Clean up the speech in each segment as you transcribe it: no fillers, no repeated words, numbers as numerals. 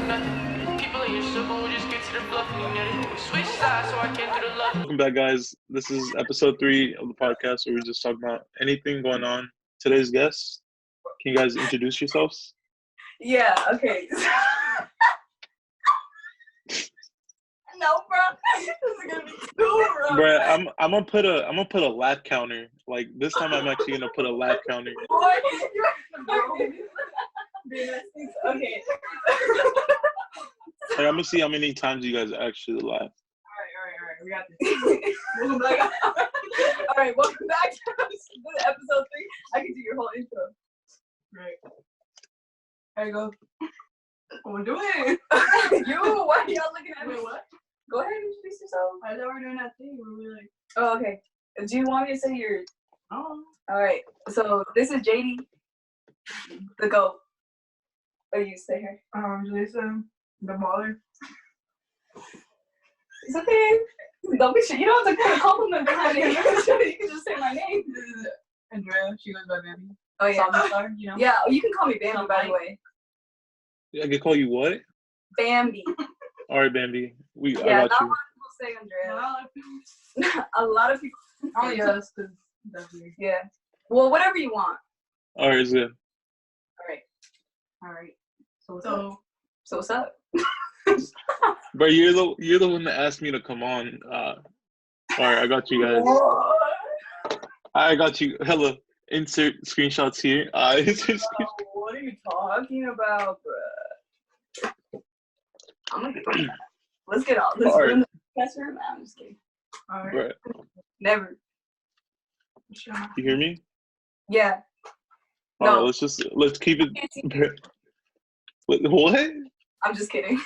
nothing. People in your circle will just get to the bluffing. Switch sides so I can do the love. Welcome back, guys. This is episode 3 of the podcast where we just talk about anything going on. Today's guests, can you guys introduce yourselves? Yeah, okay. No, bro. This is gonna be too rough. Bruh, I'm gonna put a laugh counter. Like this time I'm actually gonna put a laugh counter. Boy, okay. Like I'm gonna see how many times you guys actually laugh. Alright. We got this. Welcome back. Alright, welcome back to episode 3. I can do your whole intro. Right. There you go. What we doing? Why are y'all looking at me? What? Go ahead and introduce yourself. I thought we were doing that thing where we like. Oh, okay. Do you want me to say your? Oh. Alright. So this is JD, the goat. Oh, you stay here. Jason, the baller. It's okay. Don't be shy. You don't have to put a compliment behind it. You can just say my name. Andrea. She goes by Bambi. Oh yeah. Star, you know? Yeah. You can call me Bambi, by the way. I can call you what? Bambi. All right, Bambi. I got you. Not a lot of people say Andrea. A lot of people. Oh yes, because that's weird. Yeah. Well, whatever you want. All right, it's good. All right. So what's up? But you're the one that asked me to come on. All right, I got you guys. What? I got you. Hello. Insert screenshots here. What are you talking about, bruh? Let's get off. Let's go in the press room. I'm just kidding. All right. Right. Never. You hear me? Yeah. All right, let's keep it. What? I'm just kidding.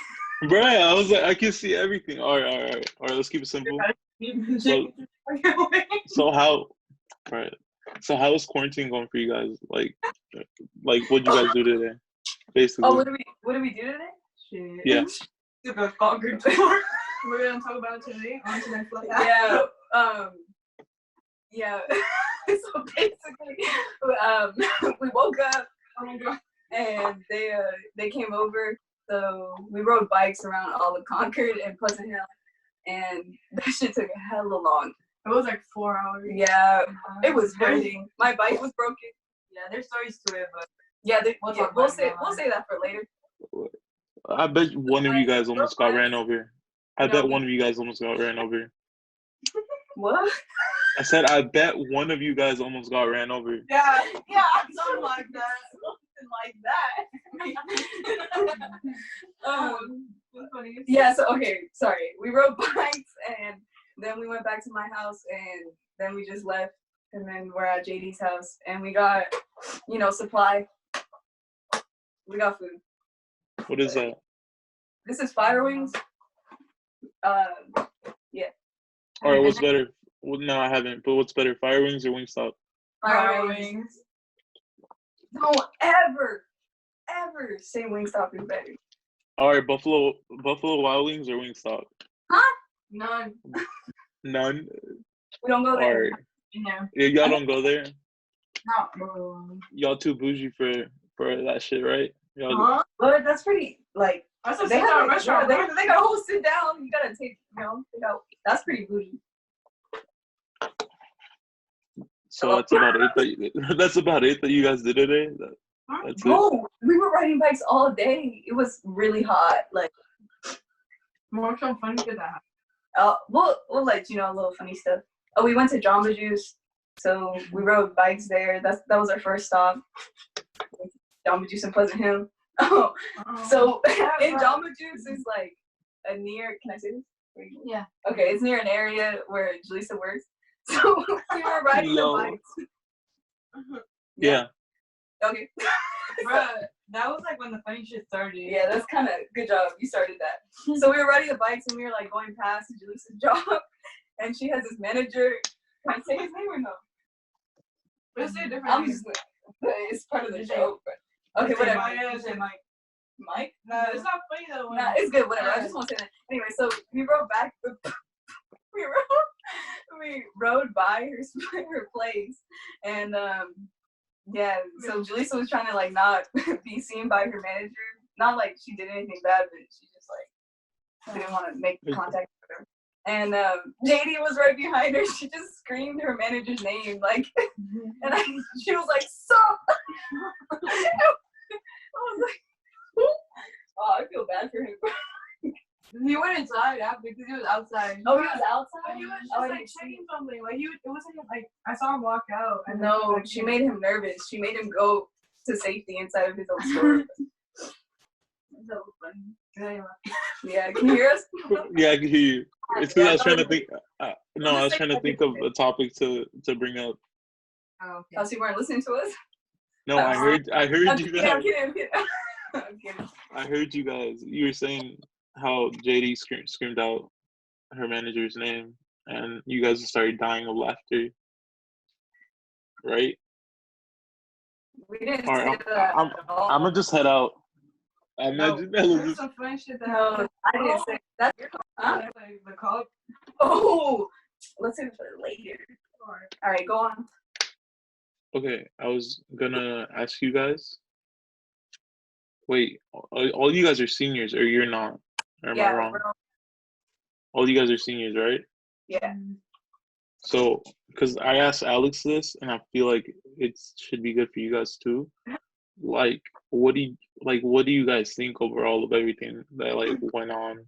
Bruh, I was like, I can see everything. All right. Let's keep it simple. So how? Right. So how is quarantine going for you guys? Like what'd you guys do today? Basically. Oh, what do we do today? Shit. Yeah. We're gonna talk about it today on tonight's flight. Yeah. Yeah. So basically, we woke up. Oh my god. And they came over. So we rode bikes around all of Concord and Pleasant Hill, and that shit took hella long. It was like 4 hours. Yeah, it was hurting. My bike was broken. Yeah, there's stories to it, but yeah, we'll say that for later. I bet one of you guys almost got ran over. I bet one of you guys almost got ran over. What? I said I bet one of you guys almost got ran over. Yeah, something like that. Funny. Yeah, so okay, sorry. We rode bikes and then we went back to my house and then we just left and then we're at JD's house and we got, supply. We got food. What is that? This is fire wings. Yeah. All right, what's better? Well, no, I haven't. But what's better, fire wings or Wingstop? Fire wings. Don't ever say Wingstop is better. All right, Buffalo Wild Wings or Wingstop? Huh? None. None? We don't go there. All right. Yeah, y'all don't go there? No. Y'all too bougie for that shit, right? But that's pretty, like, they have a restaurant. They got a whole sit down. You gotta take, that's pretty bougie. So that's about it that you guys did today? That's it? We were riding bikes all day. It was really hot. Like, more so funny did that. We'll let you know a little funny stuff. Oh, we went to Jamba Juice, so we rode bikes there. That was our first stop. Jamba Juice in Pleasant Hill. Oh, so in Jamba Juice is like a near. Can I say this? Yeah. Okay, it's near an area where Jaleesa works. So we were riding the bikes. Yeah. Okay. Bruh, that was like when the funny shit started. Yeah, that's kind of good job. You started that. So we were riding the bikes and we were like going past Jaleesa's job, and she has this manager. Can I say his name or no? Let's say different. I'm just. It's part of the joke. But okay, whatever. Mike. Mike? No, it's not funny though. Nah, it's good. Whatever. I just want to say that. Anyway, so we rode back. We rode by her place, and yeah. So Jaleesa was trying to like not be seen by her manager, not like she did anything bad, but she just like didn't want to make contact with her. And JD was right behind her. She just screamed her manager's name, like, and she was like, "Sup?" I was like, "Oh, I feel bad for him." He went inside after because he was outside. Oh, he was outside. He was just Oh, I like didn't see. checking something. Like it wasn't like I saw him walk out. And No, then, she made him nervous. She made him go to safety inside of his own store. That was funny. Anyway. Yeah, can you hear us? Yeah, I can hear you. It's because I was trying to think. No, I was Just trying to think of a topic to bring up. Oh, okay. Oh, so you weren't listening to us? No, I heard I'm you kidding, I'm guys. kidding, I'm kidding. I'm kidding. I heard you guys. You were saying how JD screamed out her manager's name, and you guys started dying of laughter, right? We didn't All say right, that I'm at all. gonna just head out. I imagine Ella There's just. some funny shit that No, happened. I didn't say that. Huh? Like the call. Oh, let's save it for later. All right, go on. Okay, I was gonna ask you guys. Wait, all you guys are seniors, or you're not? Or am I Yeah, wrong? we're all- All you guys are seniors, right? yeah. So, because I asked Alex this, and I feel like it should be good for you guys too. Like, what do you guys think overall of everything that like went on,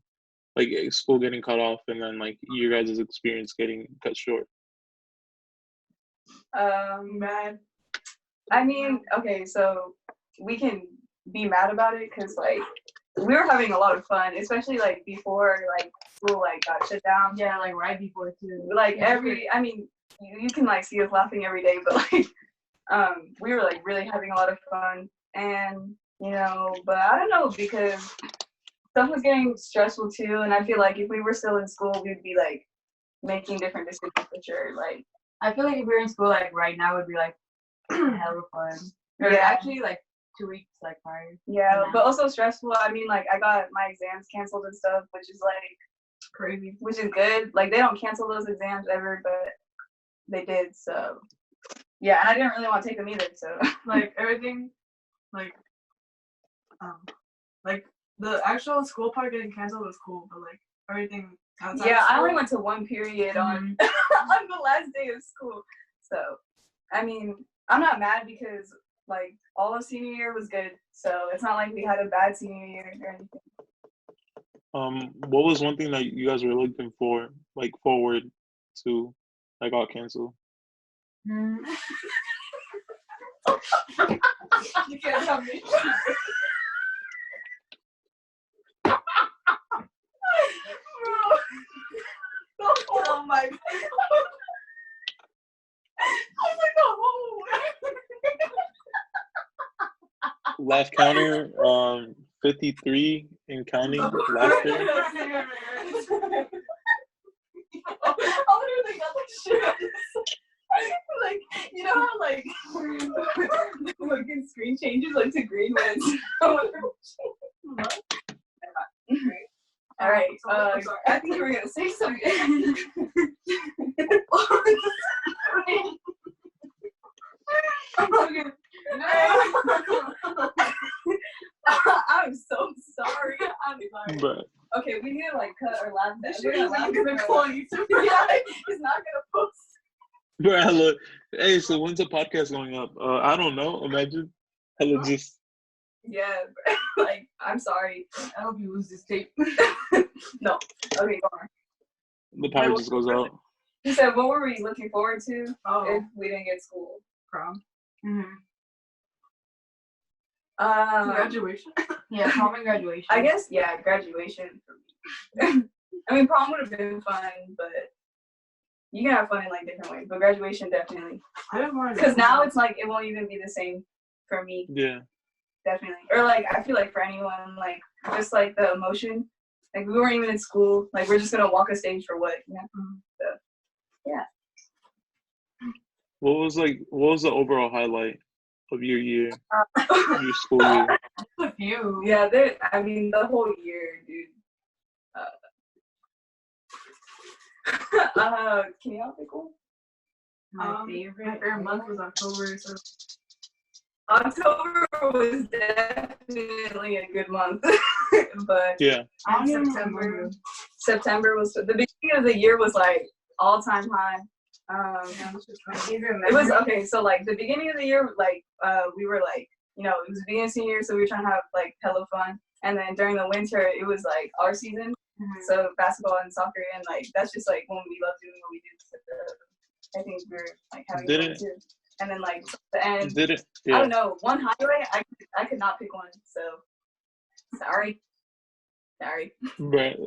like school getting cut off, and then like your guys' experience getting cut short? Mad. I mean, okay, so we can be mad about it because like we were having a lot of fun, especially like before like school like got shut down. Yeah, like right before too. Like I mean, you can like see us laughing every day, but like we were like really having a lot of fun, and but I don't know because stuff was getting stressful too, and I feel like if we were still in school, we'd be like making different decisions for sure. Like I feel like if we were in school like right now, it'd be like hella fun. Or Yeah. actually like 2 weeks like prior. yeah, Yeah. but also stressful. I mean, like I got my exams canceled and stuff, which is like Crazy. which is good. Like they don't cancel those exams ever, but they did. So yeah, and I didn't really want to take them either. So Like everything, like the actual school part getting canceled was cool, but like everything outside. yeah, of I school, only went to one period on on the last day of school. So I mean, I'm not mad because like all of senior year was good. So it's not like we had a bad senior year or anything. What was one thing that you guys were looking for, like forward to, that got canceled? You can't tell me. Oh my god. Oh my god. Laugh counter, 53 and counting. Laughter. I literally got the shit. Like, you know how like the fucking screen changes like to green when it's all right. I think you were gonna say something. I'm so sorry. I'm sorry. But Okay, we need to like cut our laugh. We're gonna call you. Yeah, he's not gonna post. bro, hella, hey, so when's the podcast going up? I don't know. Imagine, hella just. Yeah, like I'm sorry. I hope you lose this tape. No. Okay, go on. The power just goes out. He said, "What were we looking forward to Oh, if we didn't get school?" prom. Graduation. Yeah, prom and graduation. I guess graduation for me. I mean, prom would have been fun, but you can have fun in like different ways. But graduation definitely, I don't want because now it's like it won't even be the same for me. Yeah. Definitely, or like I feel like for anyone, like just like the emotion. Like we weren't even in school. Like we're just gonna walk a stage for what? So, yeah. What was the overall highlight of your year, your school year? a few. Yeah, I mean the whole year, dude. Can y'all pick one? My favorite month was October. So October was definitely definitely a good month. But Yeah. I don't even remember. September was the beginning of the year was like all-time high. It was okay. So like the beginning of the year, like we were like, you know, it was the beginning of senior year, so we were trying to have like hella fun. And then during the winter, it was like our season, so basketball and soccer, and like that's just like when we love doing what we do. So, I think we were like having fun too. And then like the end, I don't know, one highlight I could not pick one. So sorry. Right.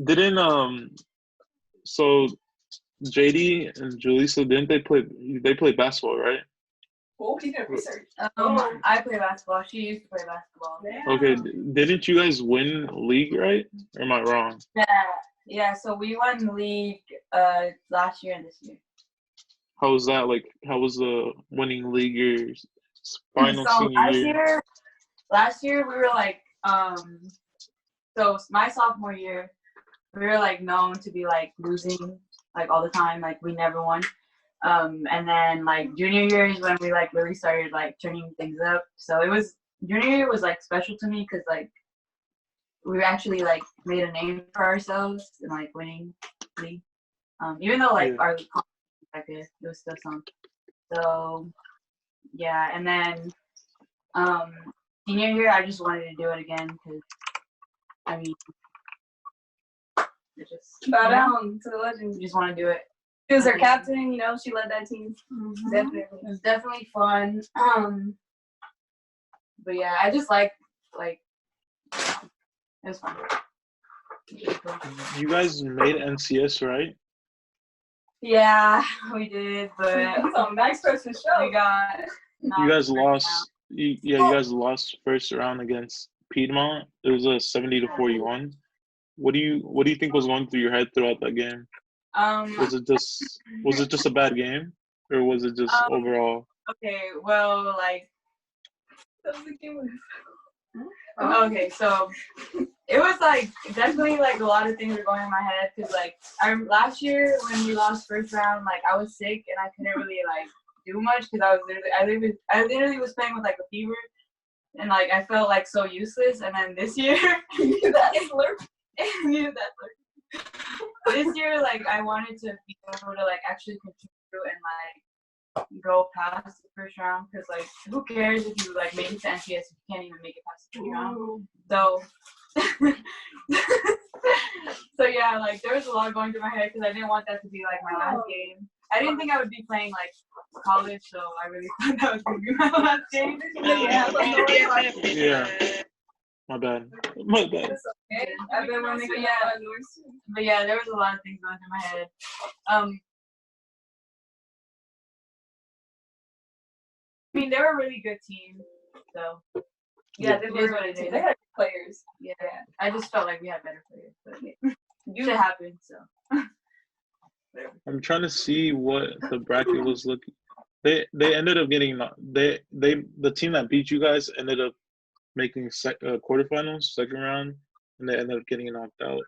Didn't so JD and Julissa, didn't they play basketball, right? Oh, he did research. I play basketball. She used to play basketball. Yeah. Okay, didn't you guys win league, right? Or am I wrong? Yeah. So we won league last year and this year. How was that? Like, how was the winning league your final senior year? Last year we were like so my sophomore year we were like known to be like losing like all the time, like we never won. And then like junior year is when we like really started like turning things up. So it was junior year was like special to me because like we actually like made a name for ourselves and like winning league. Even though like our it was still some. So yeah, and then senior year I just wanted to do it again because I mean it just bow down to the legend. You just want to do it. She was our captain, you know, she led that team. Mm-hmm. Definitely. It was definitely fun. But yeah, I just like it was fun. You guys made NCS, right? Yeah, we did, but so Max person show. We got you guys lost. You guys lost first round against Piedmont. It was a 70-41. What do you think was going through your head throughout that game? Was it just a bad game, or was it just overall? Okay, well, like okay, so it was like definitely like a lot of things were going in my head because like last year when we lost first round, like I was sick and I couldn't really like do much because I literally was playing with like a fever and like I felt like so useless. And then this year, this year, like I wanted to be able to like actually contribute and like go past the first round because like who cares if you like make it to NCS if you can't even make it past the first round. So so yeah, like there was a lot going through my head because I didn't want that to be like my last game. I didn't think I would be playing like college, so I really thought that was gonna be my last game. Yeah. My bad. Okay. But yeah, there was a lot of things going through my head. I mean, they were a really good team, so yeah, they were what it is. They had players. Yeah, I just felt like we had better players, but it happened. So I'm trying to see what the bracket was looking. They ended up getting the team that beat you guys ended up making quarterfinals, second round, and they ended up getting knocked out.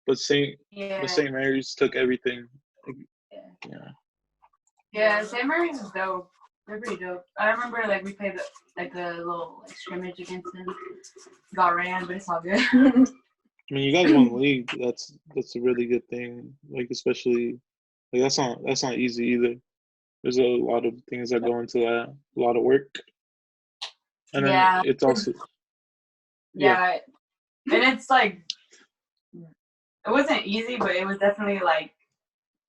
But St. Mary's took everything. Yeah, St. Mary's is dope. They're pretty dope. I remember like we played like a little like scrimmage against them. Got ran, but it's all good. I mean, you guys won the league. That's a really good thing. Like especially, like that's not easy either. There's a lot of things that go into that. A lot of work. And then it's also and it's like it wasn't easy, but it was definitely like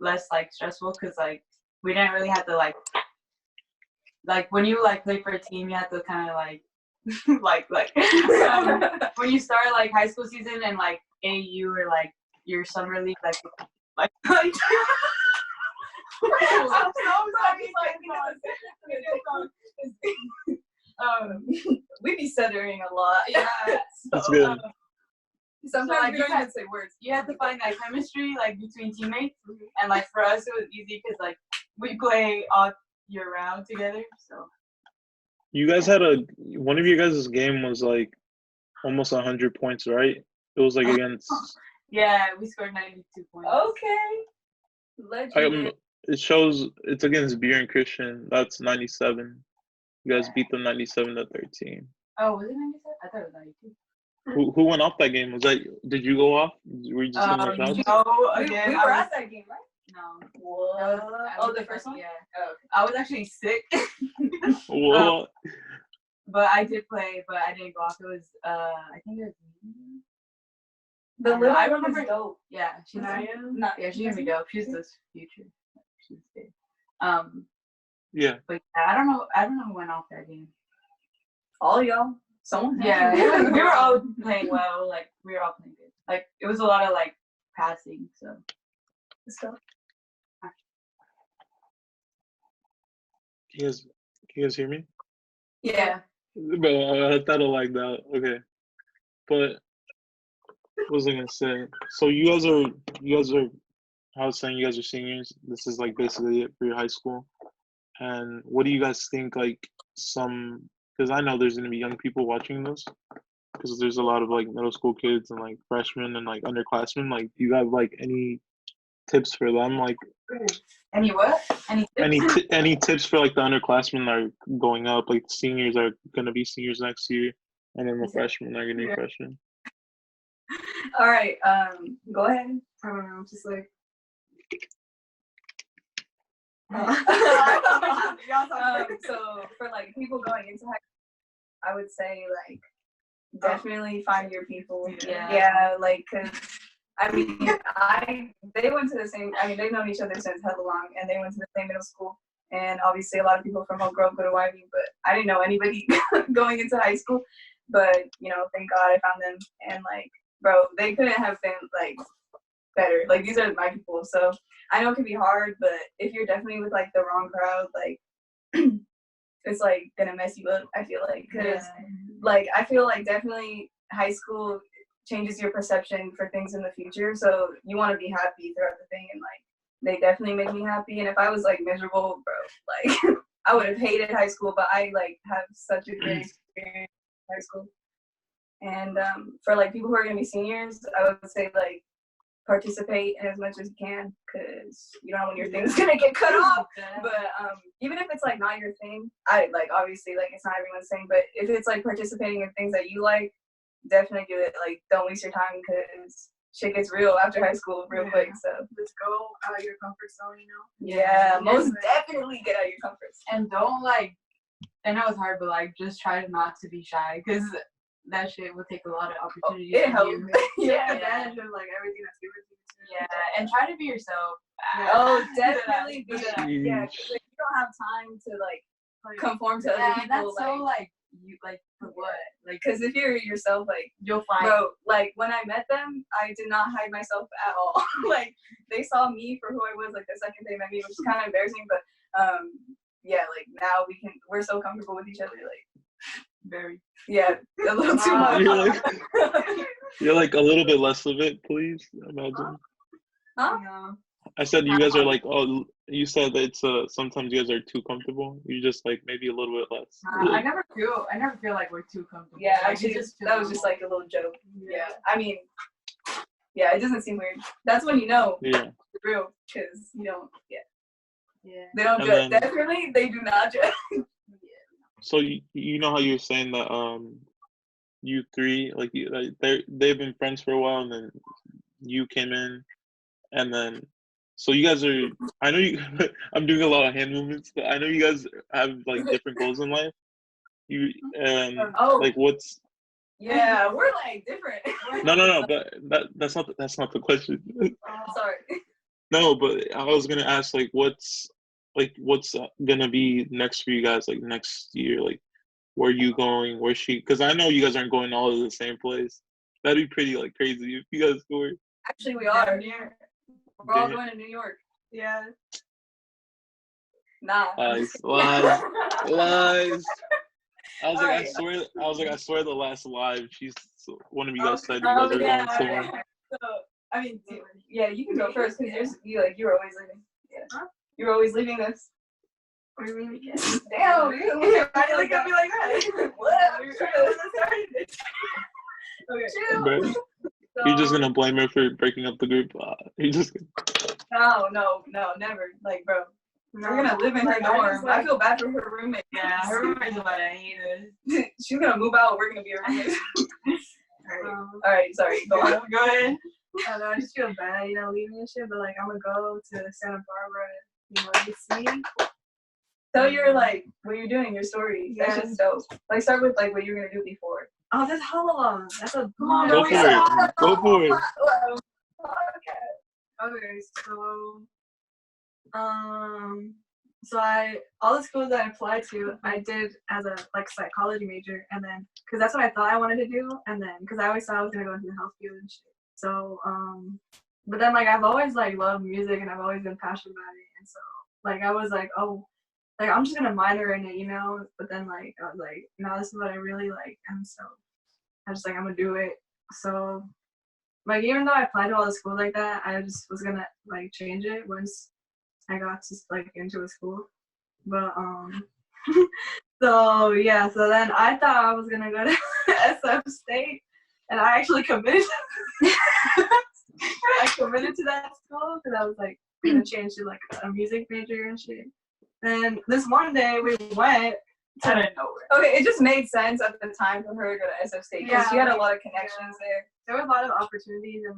less like stressful because like we didn't really have to like when you like play for a team, you have to kind of like when you start like high school season and like AU or like your summer league like we be stuttering a lot. Yeah, that's good. Sometimes we don't even say words. You have to find that chemistry like between teammates, and like for us it was easy because like we play all year round together. So you guys had one of you guys' game was like almost 100 points, right? It was like against. Yeah, we scored 92 points. Okay. Legend. It shows it's against Beer and Christian. That's 97. You guys beat them 97-13. Oh, was it 97? I thought it was 92. Who went off that game? Was that, did you go off? Were you just in your shots? No, We again, were at that game, right? No. What? Oh, the first one? Yeah. Oh, I was actually sick. What? But I did play, but I didn't go off. It was, I think it was me. the I little I one was remember- dope. Yeah, she's Naya? yeah, she's gonna be dope. She's the future. She's big. Yeah. But yeah, I don't know who went off that game. All y'all. Someone. Yeah, we were all playing well. Like we were all playing good. Like it was a lot of like passing. So Stuff. You guys hear me? Yeah. Bro, I thought I like that. Okay. But what was I gonna say? So you guys are, I was saying you guys are seniors. This is like basically it for your high school. And what do you guys think, like, because I know there's gonna be young people watching this, because there's a lot of like middle school kids and like freshmen and like underclassmen. Like, do you have like any tips for them? Like, any what? any tips for like the underclassmen that are going up? Like, seniors are gonna be seniors next year, and then the freshmen are gonna be freshmen. All right. Go ahead. I don't know, just like So for like people going into high school, I would say like definitely find your people. Yeah. Like, cause I mean, they went to the same. I mean, they've known each other since hella long, and they went to the same middle school. And obviously, a lot of people from Oak Grove go to YB, but I didn't know anybody going into high school. But thank God I found them, and like, bro, they couldn't have been like better. Like, these are my people. So I know it can be hard, but if you're definitely with like the wrong crowd, like it's like gonna mess you up. I feel like, cause like I feel like definitely high school changes your perception for things in the future. So you want to be happy throughout the thing, and like they definitely make me happy. And if I was like miserable, bro, like I would have hated high school. But I like have such a great experience in high school. And for like people who are gonna be seniors, I would say like participate in as much as you can, because you don't know when your thing's gonna get cut off. But even if it's like not your thing, I like obviously like it's not everyone's thing, but if it's like participating in things that you like, definitely do it. Like, don't waste your time, because shit gets real after high school real quick. So just go out of your comfort zone, yeah, most definitely get out of your comfort zone. And don't like, I know it's hard, but like just try not to be shy, because that shit will take a lot of opportunities. It from helps. you. Yeah. advantage of like everything that's given to you. Yeah, and try to be yourself. Oh, definitely do that. Jeez. Yeah, because like, you don't have time to like conform to other Yeah, people. that's so like you like for what? Like, because if you're yourself, like, you'll find. bro, like when I met them, I did not hide myself at all. Like, they saw me for who I was like the second they met me, which is kind of embarrassing, but yeah, like now we're so comfortable with each other, like very. Yeah, a little too much. You're like a little bit less of it, please. Imagine. Huh? No. I said you guys are like, oh, you said that it's sometimes you guys are too comfortable. You just like maybe a little bit less. I never feel like we're too comfortable. Yeah, Like, actually, it's that was just like a little joke. Yeah, I mean, yeah, it doesn't seem weird. That's when you know Yeah. it's real, because you don't. Yeah, Yeah. they don't And judge. then- Definitely, they do not judge. So you know how you're saying that you three like they've been friends for a while, and then you came in, and then so you guys are, I know you I'm doing a lot of hand movements, but I know you guys have like different goals in life. You like what's Yeah, we're like different. no, but that's not the question. Sorry. No, but I was gonna ask like what's gonna be next for you guys, like next year, like where you going, where she, because I know you guys aren't going all to the same place. That'd be pretty like crazy if you guys go. Actually, we are. We're all going to New York. Yeah. Nah. Lies. I was like, I swear the last live, one of you guys said you guys are going somewhere. So, I mean, yeah, you can go first, because you're always leaving. Yeah. Huh? You're always leaving us. What do you mean? Damn, you Why you look at me like that? What? Okay. Chill. Bro, you're just gonna blame her for breaking up the group. No, never. Like, bro, We're gonna live in her dorm. I feel bad for her roommate. Yeah, her roommate's about to hate us. She's gonna move out. We're gonna be her roommates. All right, sorry. Go on. Go ahead. I don't know, I just feel bad, leaving and shit. But like, I'm gonna go to Santa Barbara, DC. Tell your like what you're doing, your story. Yeah. That's just dope. Like start with like what you're gonna do before. Oh, that's hella long. That's a Come on, Go for it. Go for it. Okay, so all the schools that I applied to, I did as a psychology major, and then because that's what I thought I wanted to do, and then because I always thought I was gonna go into the health field and shit. So but then I've always loved music, and I've always been passionate about it, and so I was like, oh, I'm just gonna minor in it, But then I was like, no, this is what I really like, and so I was just I'm gonna do it. So even though I applied to all the schools like that, I just was gonna change it once I got to into a school. But so then I thought I was gonna go to SF State, and I actually committed. I committed to that school because I was gonna change to a music major and shit. And this one day we went out of nowhere. Okay, it just made sense at the time for her to go to SF State because she had a lot of connections there. There were a lot of opportunities, and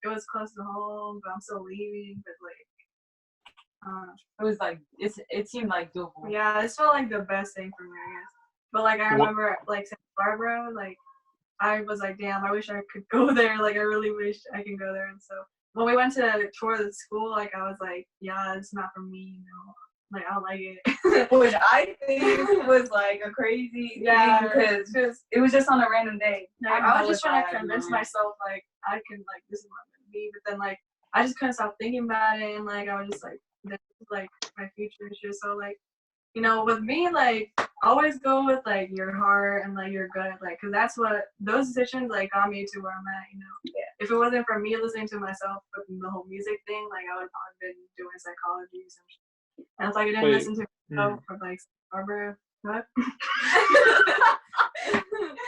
it was close to home, but I'm still leaving. But it was it seemed doable. Yeah, it felt like the best thing for me, I guess. But I remember Santa Barbara, I was damn, I wish I could go there. I really wish I could go there. And so when we went to tour the school, I was yeah, it's not for me, I don't like it. Which I think was a crazy thing because it was just on a random day. I was just trying to convince myself I can this is what I'm gonna be. But then I just couldn't stop thinking about it, and I was just this is my future and shit. So with me always go with your heart and your gut, because that's what those decisions got me to where I'm at. Yeah. If it wasn't for me listening to myself with the whole music thing, I would probably been doing psychology or some shit. And it's I didn't listen to myself for Barbara. What?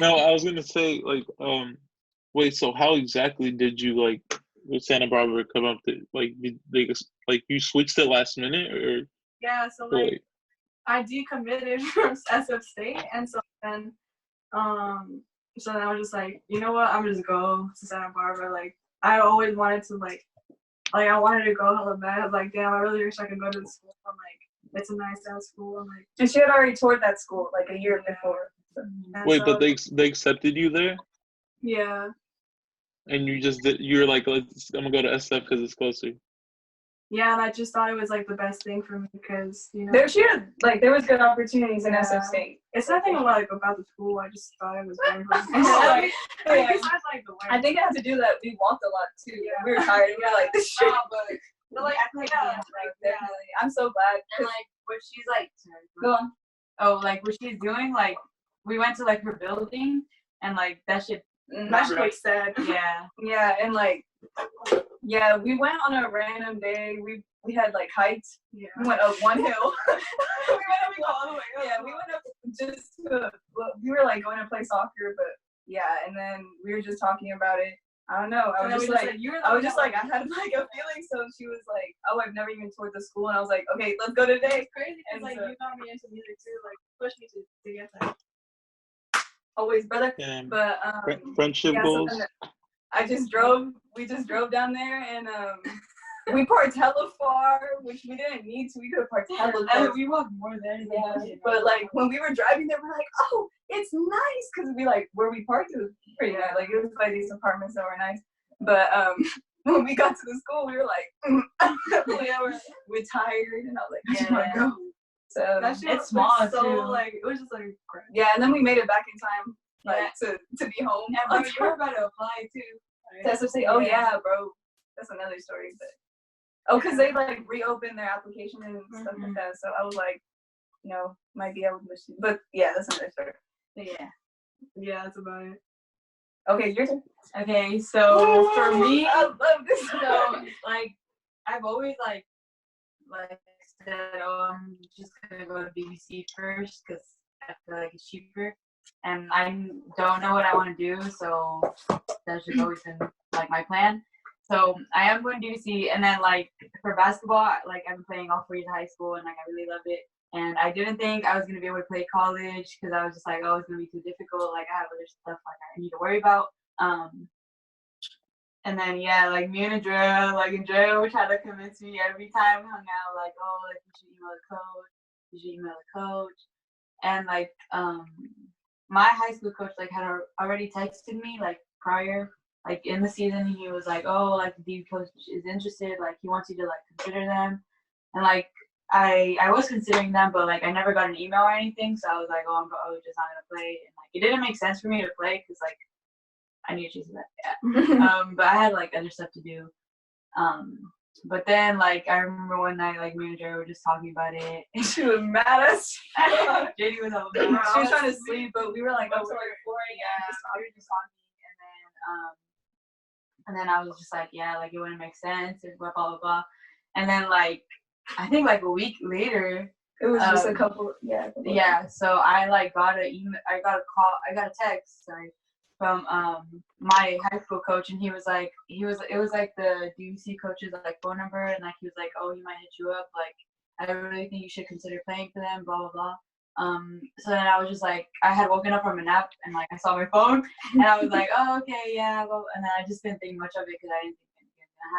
No, I was gonna say wait. So how exactly did you with Santa Barbara come up to did they you switched it last minute or? Yeah, so I decommitted from SF State, and so then I was just you know what, I'm just go to Santa Barbara. I always wanted to I wanted to go hella bad. I was damn, I really wish I could go to the school. I'm it's a nice ass school. I'm and she had already toured that school a year before. Wait, so, but they accepted you there? Yeah. And you're I'm gonna go to SF because it's closer. Yeah, and I just thought it was the best thing for me because there was good opportunities in SF State. It's nothing about the school. I just thought it was very fun. I think it had to do that we walked a lot too. Yeah. We were tired. We were this shit. But definitely. I'm so glad. And what she's sorry, go on. Oh, what she's doing, we went to her building, and that shit. That shit sad. Yeah. Yeah, and yeah, we went on a random day. We had hikes. Yeah. We went up one hill. we went up all the way up. Yeah, we went up just to, we were going to play soccer, but yeah, and then we were just talking about it. I don't know. I was just I had a feeling. So she was oh, I've never even toured the school, and I was okay, let's go today. It's crazy because you got me into music too. Push me to get that. Always, brother. Yeah. But friendship goals. So we just drove down there, and we parked hella far, which we didn't need to. We could have parked hella far. We walked more than yeah. But when we were driving there, we're oh, it's nice, because we where we parked, it was pretty nice. It was these apartments that were nice. But when we got to the school, we were we're tired, and I was I just want to go. So that shit it's small so too. it was just crap. Yeah, and then we made it back in time, to be home. And bro, you were about to apply too. Right? Say, oh yeah, bro, that's another story. But because they reopened their application and stuff like that, so I was might be able to miss you. But yeah, that's another story. Yeah, that's about it. Okay, your turn. Okay, so for me, I love this. So I've always said, oh, I'm just gonna go to BBC first because I feel it's cheaper, and I don't know what I want to do, so that's just always been my plan. So I am going to UC, and then like for basketball, like I've been playing all 4 years of high school, and like I really loved it. And I didn't think I was gonna be able to play college because I was just like, oh, it's gonna be too difficult. Like I have other stuff like I need to worry about. And then yeah, like me and Andrea would try to convince me every time we hung out, like, oh, like you should email the coach, you should email the coach. And like my high school coach like had already texted me like prior, like in the season, he was like, oh, like the DB coach is interested, like he wants you to like consider them. And like I was considering them, but like I never got an email or anything, so I was like, oh, I'm probably just not gonna play. And like it didn't make sense for me to play because like I knew she said that. Yeah. But I had like other stuff to do. But then like I remember one night like me and Jerry were just talking about it. And she was mad at us. JD was all She was trying to sleep, but we were like up to like 4 a.m. Yeah, we were just talking, and then I was just like, yeah, like it wouldn't make sense, and blah blah blah blah. And then like I think like a week later, it was just a couple. Yeah. Yeah. So I like got a email. I got a text. Sorry. From my high school coach, and it was like the DUC coach's like phone number, and like he was like, oh, he might hit you up, like I really think you should consider playing for them, blah blah blah. So then I was just like, I had woken up from a nap and like I saw my phone and I was like, oh okay, yeah, well, and then I just didn't think much of it because I didn't think anything was gonna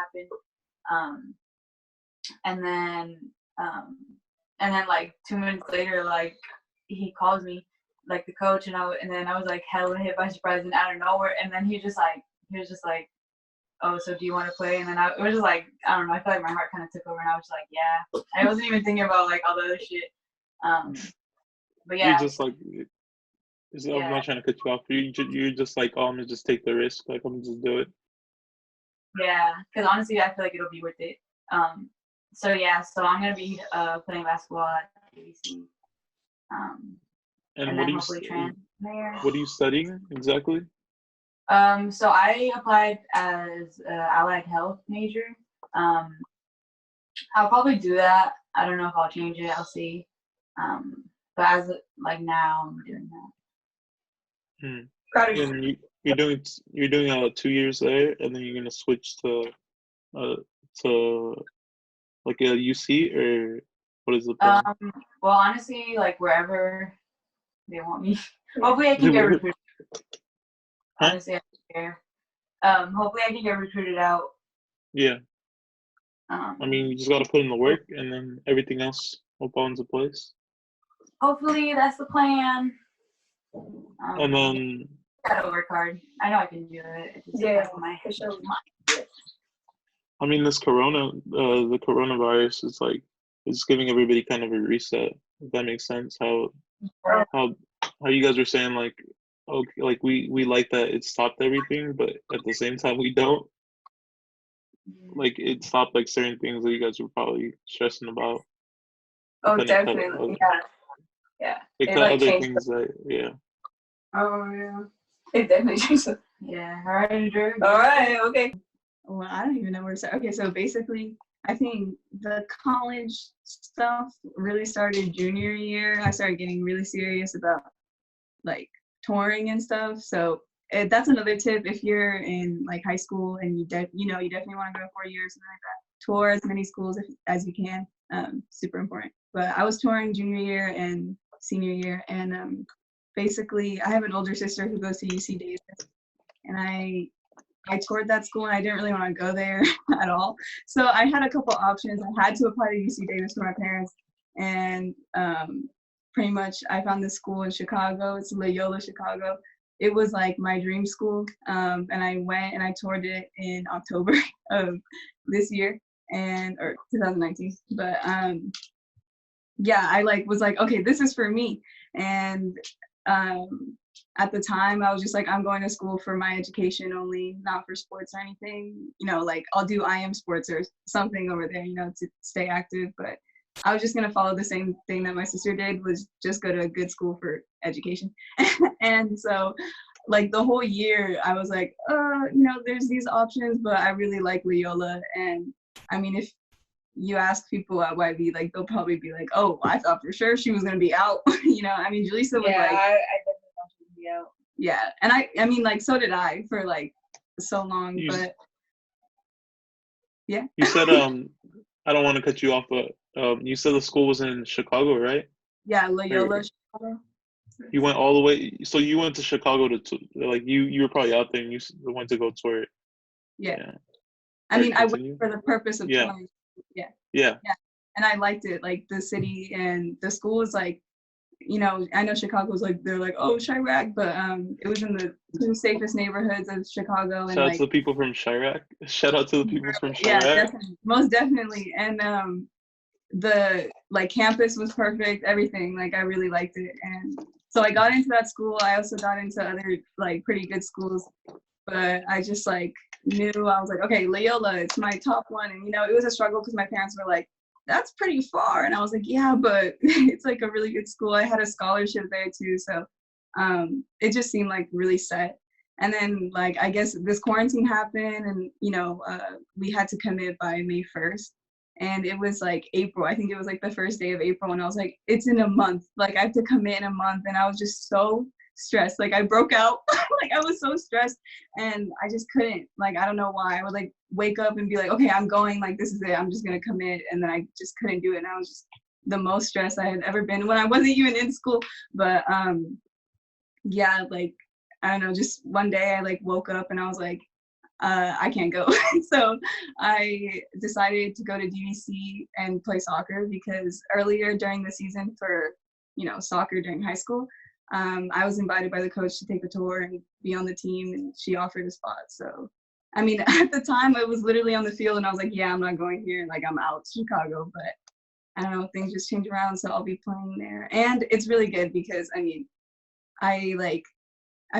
happen. And then like 2 minutes later, like he calls me, like the coach, and then I was like hella hit by surprise and out of nowhere, and then he was just like, oh, so do you want to play? And then it was just like, I don't know, I felt like my heart kind of took over, and I was just like, yeah. I wasn't even thinking about like all the other shit. But yeah. You're just like, I'm not trying to cut you off. You're just like, oh, I'm gonna just take the risk. Like I'm gonna just do it. Yeah, because honestly, I feel like it'll be worth it. So yeah, so I'm gonna be playing basketball at ABC. And what are you studying exactly? So I applied as allied health major. I'll probably do that. I don't know if I'll change it. I'll see. But as like now, I'm doing that. And you're doing 2 years there, and then you're gonna switch to like a UC, or what is the plan? Well, honestly, like wherever they want me. Hopefully, I can get recruited. Honestly, I don't care. Hopefully, I can get recruited out. Yeah. I mean, you just gotta put in the work, and then everything else will fall into place. Hopefully, that's the plan. And then. Gotta work hard. I know I can do it. I mean, this the coronavirus is like, it's giving everybody kind of a reset. If that makes sense. How you guys were saying like, okay, like we like that it stopped everything, but at the same time we don't. Like it stopped like certain things that you guys were probably stressing about. Oh, definitely. Yeah. It cut other things that, yeah. Oh yeah. It definitely changed. Yeah. All right, Drew. All right. Okay. Well, I don't even know where to start. Okay, so basically, I think the college stuff really started junior year. I started getting really serious about like touring and stuff. So that's another tip if you're in like high school and you definitely want to go 4 years, something like that. Tour as many schools as you can. Super important. But I was touring junior year and senior year, and basically I have an older sister who goes to UC Davis, and I toured that school and I didn't really want to go there at all. So I had a couple options. I had to apply to UC Davis for my parents, and pretty much I found this school in Chicago. It's Loyola Chicago. It was like my dream school, and I went and I toured it in October of this year, or 2019. But yeah, I was like, okay, this is for me. And at the time I was just like, I'm going to school for my education only, not for sports or anything, like I'll do IM sports or something over there, to stay active. But I was just going to follow the same thing that my sister did, was just go to a good school for education. And so like the whole year I was like, there's these options, but I really like Loyola. And I mean, if you ask people at YB, like they'll probably be like, oh, I thought for sure she was going to be out. I mean, Julissa was like, I definitely thought she was going to be out. Yeah, and I mean, like, so did I for like so long. But Yeah. You said I don't want to cut you off, but you said the school was in Chicago, right? Yeah, Loyola, Chicago. You went all the way. So you went to Chicago to like you were probably out there and you went to go tour it. Yeah. Yeah. I mean, I went Continue. for the purpose of Yeah. touring. Yeah. Yeah. Yeah. And I liked it. Like the city and the school was like, you know, I know Chicago's like, they're like, oh, Chirac, but it was in the two safest neighborhoods of Chicago. And Shout out like, to the people from Chirac. Shout out to the people from yeah, Chirac. definitely, most definitely. And the like campus was perfect, everything. Like I really liked it. And so I got into that school. I also got into other like pretty good schools, but I just like knew I was like, okay, Loyola, it's my top one. And you know, it was a struggle because my parents were like, that's pretty far. And I was like, yeah, but it's like a really good school. I had a scholarship there too. So it just seemed like really set. And then like, I guess this quarantine happened and, you know, we had to commit by May 1st. And it was like April. I think it was like the first day of April. And I was like, it's in a month. Like I have to commit in a month. And I was just so stressed. Like I broke out. Like I was so stressed and I just couldn't. Like I don't know why. I would like wake up and be like, okay, I'm going. Like this is it. I'm just gonna commit. And then I just couldn't do it. And I was just the most stressed I had ever been when I wasn't even in school. But yeah, like I don't know. Just one day I like woke up and I was like, I can't go. So I decided to go to DVC and play soccer because earlier during the season for, you know, soccer during high school, I was invited by the coach to take a tour and be on the team and she offered a spot. So, I mean, at the time I was literally on the field and I was like, yeah, I'm not going here. Like I'm out Chicago, but I don't know, things just change around. So I'll be playing there. And it's really good because I mean, I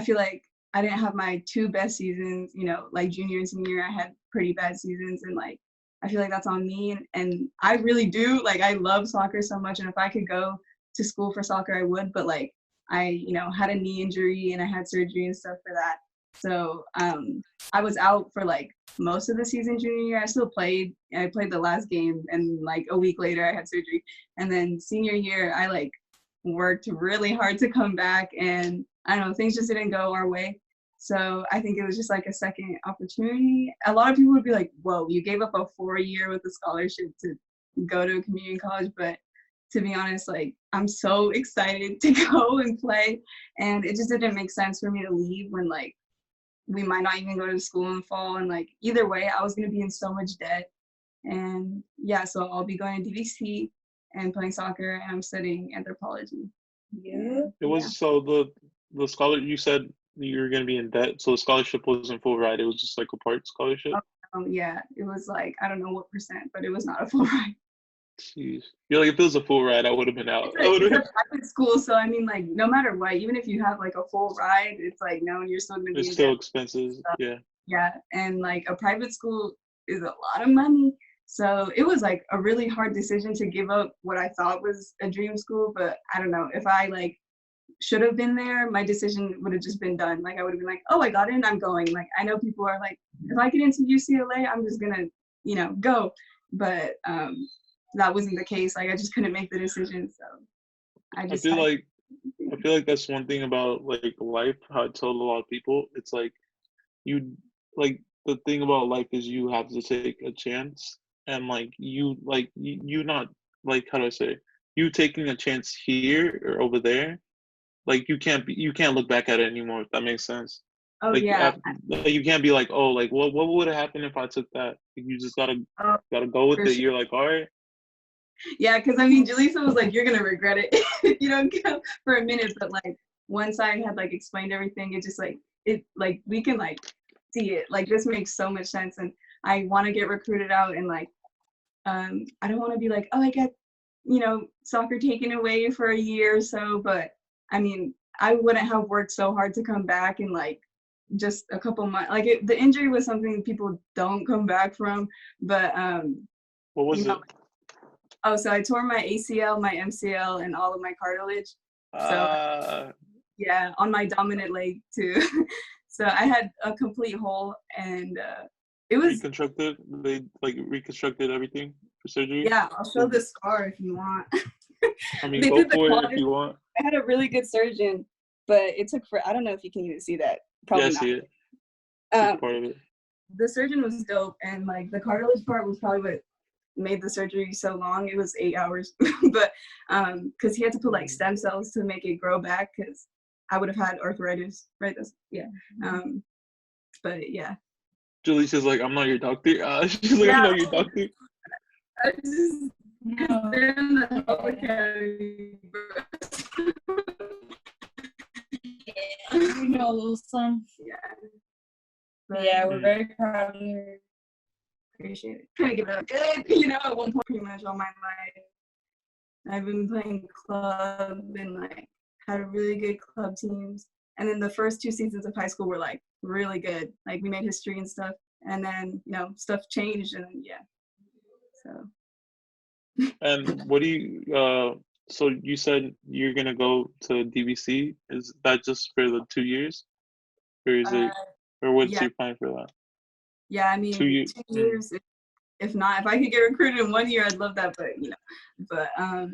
feel like I didn't have my two best seasons, you know, like junior and senior, I had pretty bad seasons and like, I feel like that's on me. And I really do, like, I love soccer so much. And if I could go to school for soccer, I would, but like, I, you know, had a knee injury and I had surgery and stuff for that. So I was out for like most of the season junior year. I still played. I played the last game and like a week later I had surgery. And then senior year, I like worked really hard to come back and I don't know, things just didn't go our way. So I think it was just like a second opportunity. A lot of people would be like, whoa, you gave up a 4-year with a scholarship to go to a community college. But to be honest, like I'm so excited to go and play. And it just didn't make sense for me to leave when like we might not even go to school in the fall. And like either way, I was gonna be in so much debt. And yeah, so I'll be going to DVC and playing soccer and I'm studying anthropology. Yeah. It was so the scholar you said you were gonna be in debt, so the scholarship wasn't full ride. It was just like a part scholarship. Yeah, it was like I don't know what percent, but it was not a full ride. Jeez, you're like if it was a full ride, I would have been out. It's a private school, so I mean, like no matter what, even if you have like a full ride, it's like no, you're still gonna be. It's in still debt. expensive. Yeah. Yeah, and like a private school is a lot of money. So it was like a really hard decision to give up what I thought was a dream school, but I don't know if I like should have been there, my decision would have just been done. Like I would have been like, oh, I got in, I'm going. Like I know people are like, if I get into UCLA, I'm just gonna, you know, go. But that wasn't the case. Like I just couldn't make the decision. So I feel like that's one thing about like life, how I told a lot of people. It's like you like the thing about life is you have to take a chance and you not like how do I say you taking a chance here or over there, like you can't look back at it anymore, if that makes sense. Oh like, yeah. You can't be like, oh, like what would have happened if I took that? You just gotta go with it. Sure. You're like, all right. Yeah, because I mean, Jaleesa was like, you're gonna regret it if you don't go for a minute. But like once I had like explained everything, it just like it like we can like see it. Like this makes so much sense, and I want to get recruited out, and like I don't want to be like, oh, I got soccer taken away for a year or so. But I mean, I wouldn't have worked so hard to come back in like just a couple months. Like the injury was something people don't come back from, but what was it? Oh, so I tore my ACL, my MCL, and all of my cartilage. So yeah, on my dominant leg too. So I had a complete hole, and it was reconstructed. They like reconstructed everything for surgery. Yeah, I'll show the scar if you want. I mean, go for it if you want. I had a really good surgeon, but it took I don't know if you can even see that. Probably yeah, I not. see it. Part of it. the surgeon was dope, and like the cartilage part was probably what made the surgery so long. It was 8 hours, but because he had to put like stem cells to make it grow back, because I would have had arthritis, right? But yeah. Julie's like, I'm not your doctor. She's like, I'm not your doctor. I just they're in the public academy. You know, little son. Yeah. Yeah, we're very proud of her. Appreciate it. Trying to give it a good, you know, at one point pretty much all my life. I've been playing club and like had really good club teams. And then the first 2 seasons of high school were like really good. Like we made history and stuff. And then, you know, stuff changed and yeah. So. And what do you, so you said you're gonna go to DVC. Is that just for the 2 years? Or is it, or what's yeah. your plan for that? Yeah, I mean, 2 years. 2 years. If not, if I could get recruited in 1 year, I'd love that. But you know,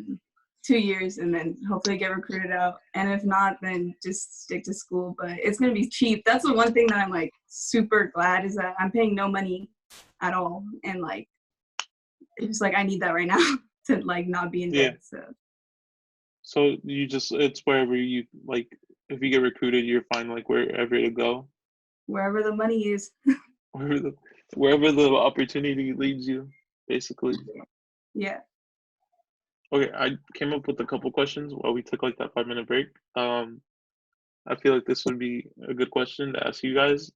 2 years and then hopefully get recruited out. And if not, then just stick to school. But it's gonna be cheap. That's the one thing that I'm like super glad is that I'm paying no money at all. And like, it's like I need that right now to like not be in debt. So you just, it's wherever you like. If you get recruited, you're fine. Like wherever to go. Wherever the money is. Wherever the opportunity leads you, basically. Yeah. Okay, I came up with a couple questions while we took like that 5-minute break. I feel like this would be a good question to ask you guys.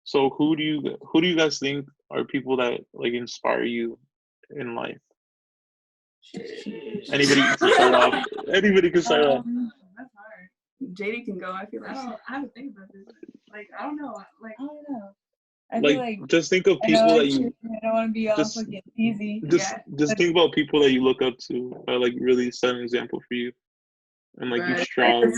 So who do you guys think are people that like inspire you in life? Anybody can start off. Anybody can start off. That's hard. JD can go. I feel like I haven't think about this. Like I don't know. Like I don't know. I feel like just think of people that you. I don't want to be all fucking easy. Just think about people that you look up to, or like really set an example for you, and like you're strong.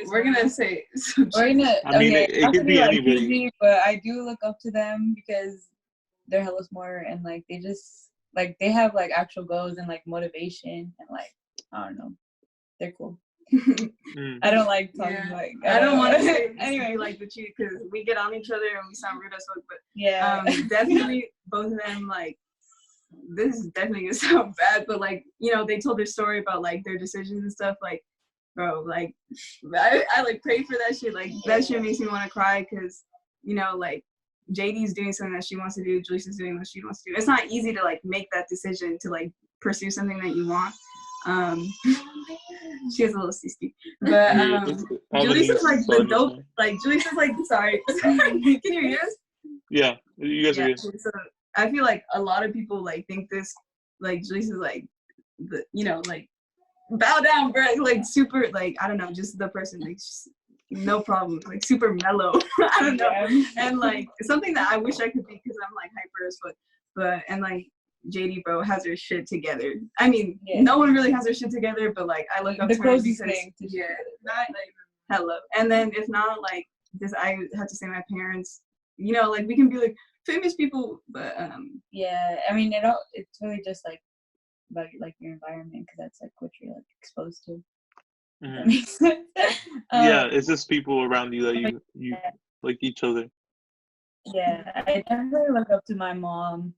We're gonna say. We're gonna. I mean, okay, it could be like anybody. easy, but I do look up to them because they're hella smart and like they just like they have like actual goals and like motivation and like I don't know, they're cool. I don't like talking like I don't want to say anyway like the cheat because we get on each other and we sound rude as fuck, but yeah, definitely both of them like this is definitely gonna sound bad, but like you know they told their story about like their decisions and stuff. Like bro, like I like pray for that shit. Like that shit makes me want to cry because you know like JD's doing something that she wants to do, Julie's is doing what she wants to do. It's not easy to like make that decision to like pursue something that you want. She has a little CC, but Julie's is like the dope. Like Julie's is like sorry. Can you hear us? Yeah, you guys are good. So I feel like a lot of people like think this. Like Julie's is like the you know like bow down, bro. Like super like I don't know, just the person like just, no problem, like super mellow. I don't know, and like something that I wish I could be because I'm like hyper as fuck. But and like. JD bro has her shit together. I mean, no one really has their shit together, but like I look up to her because not like hello. And then if not, like this, I have to say my parents. You know, like we can be like famous people, but yeah. I mean, it's really just like about like your environment because that's like what you're like exposed to. Mm-hmm. That makes sense. Yeah, it's just people around you that you like each other. Yeah, I definitely look up to my mom.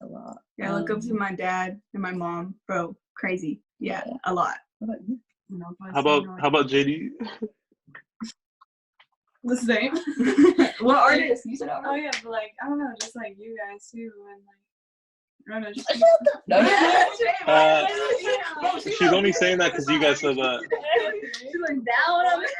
A lot. Yeah, I look up to my dad and my mom, bro. Crazy. Yeah, a lot. What about you? How about JD? The same. What artist? You said artist. Oh yeah, but like I don't know, just like you guys too, and like I don't know, just She's only saying that because you guys said that. She's like down on it.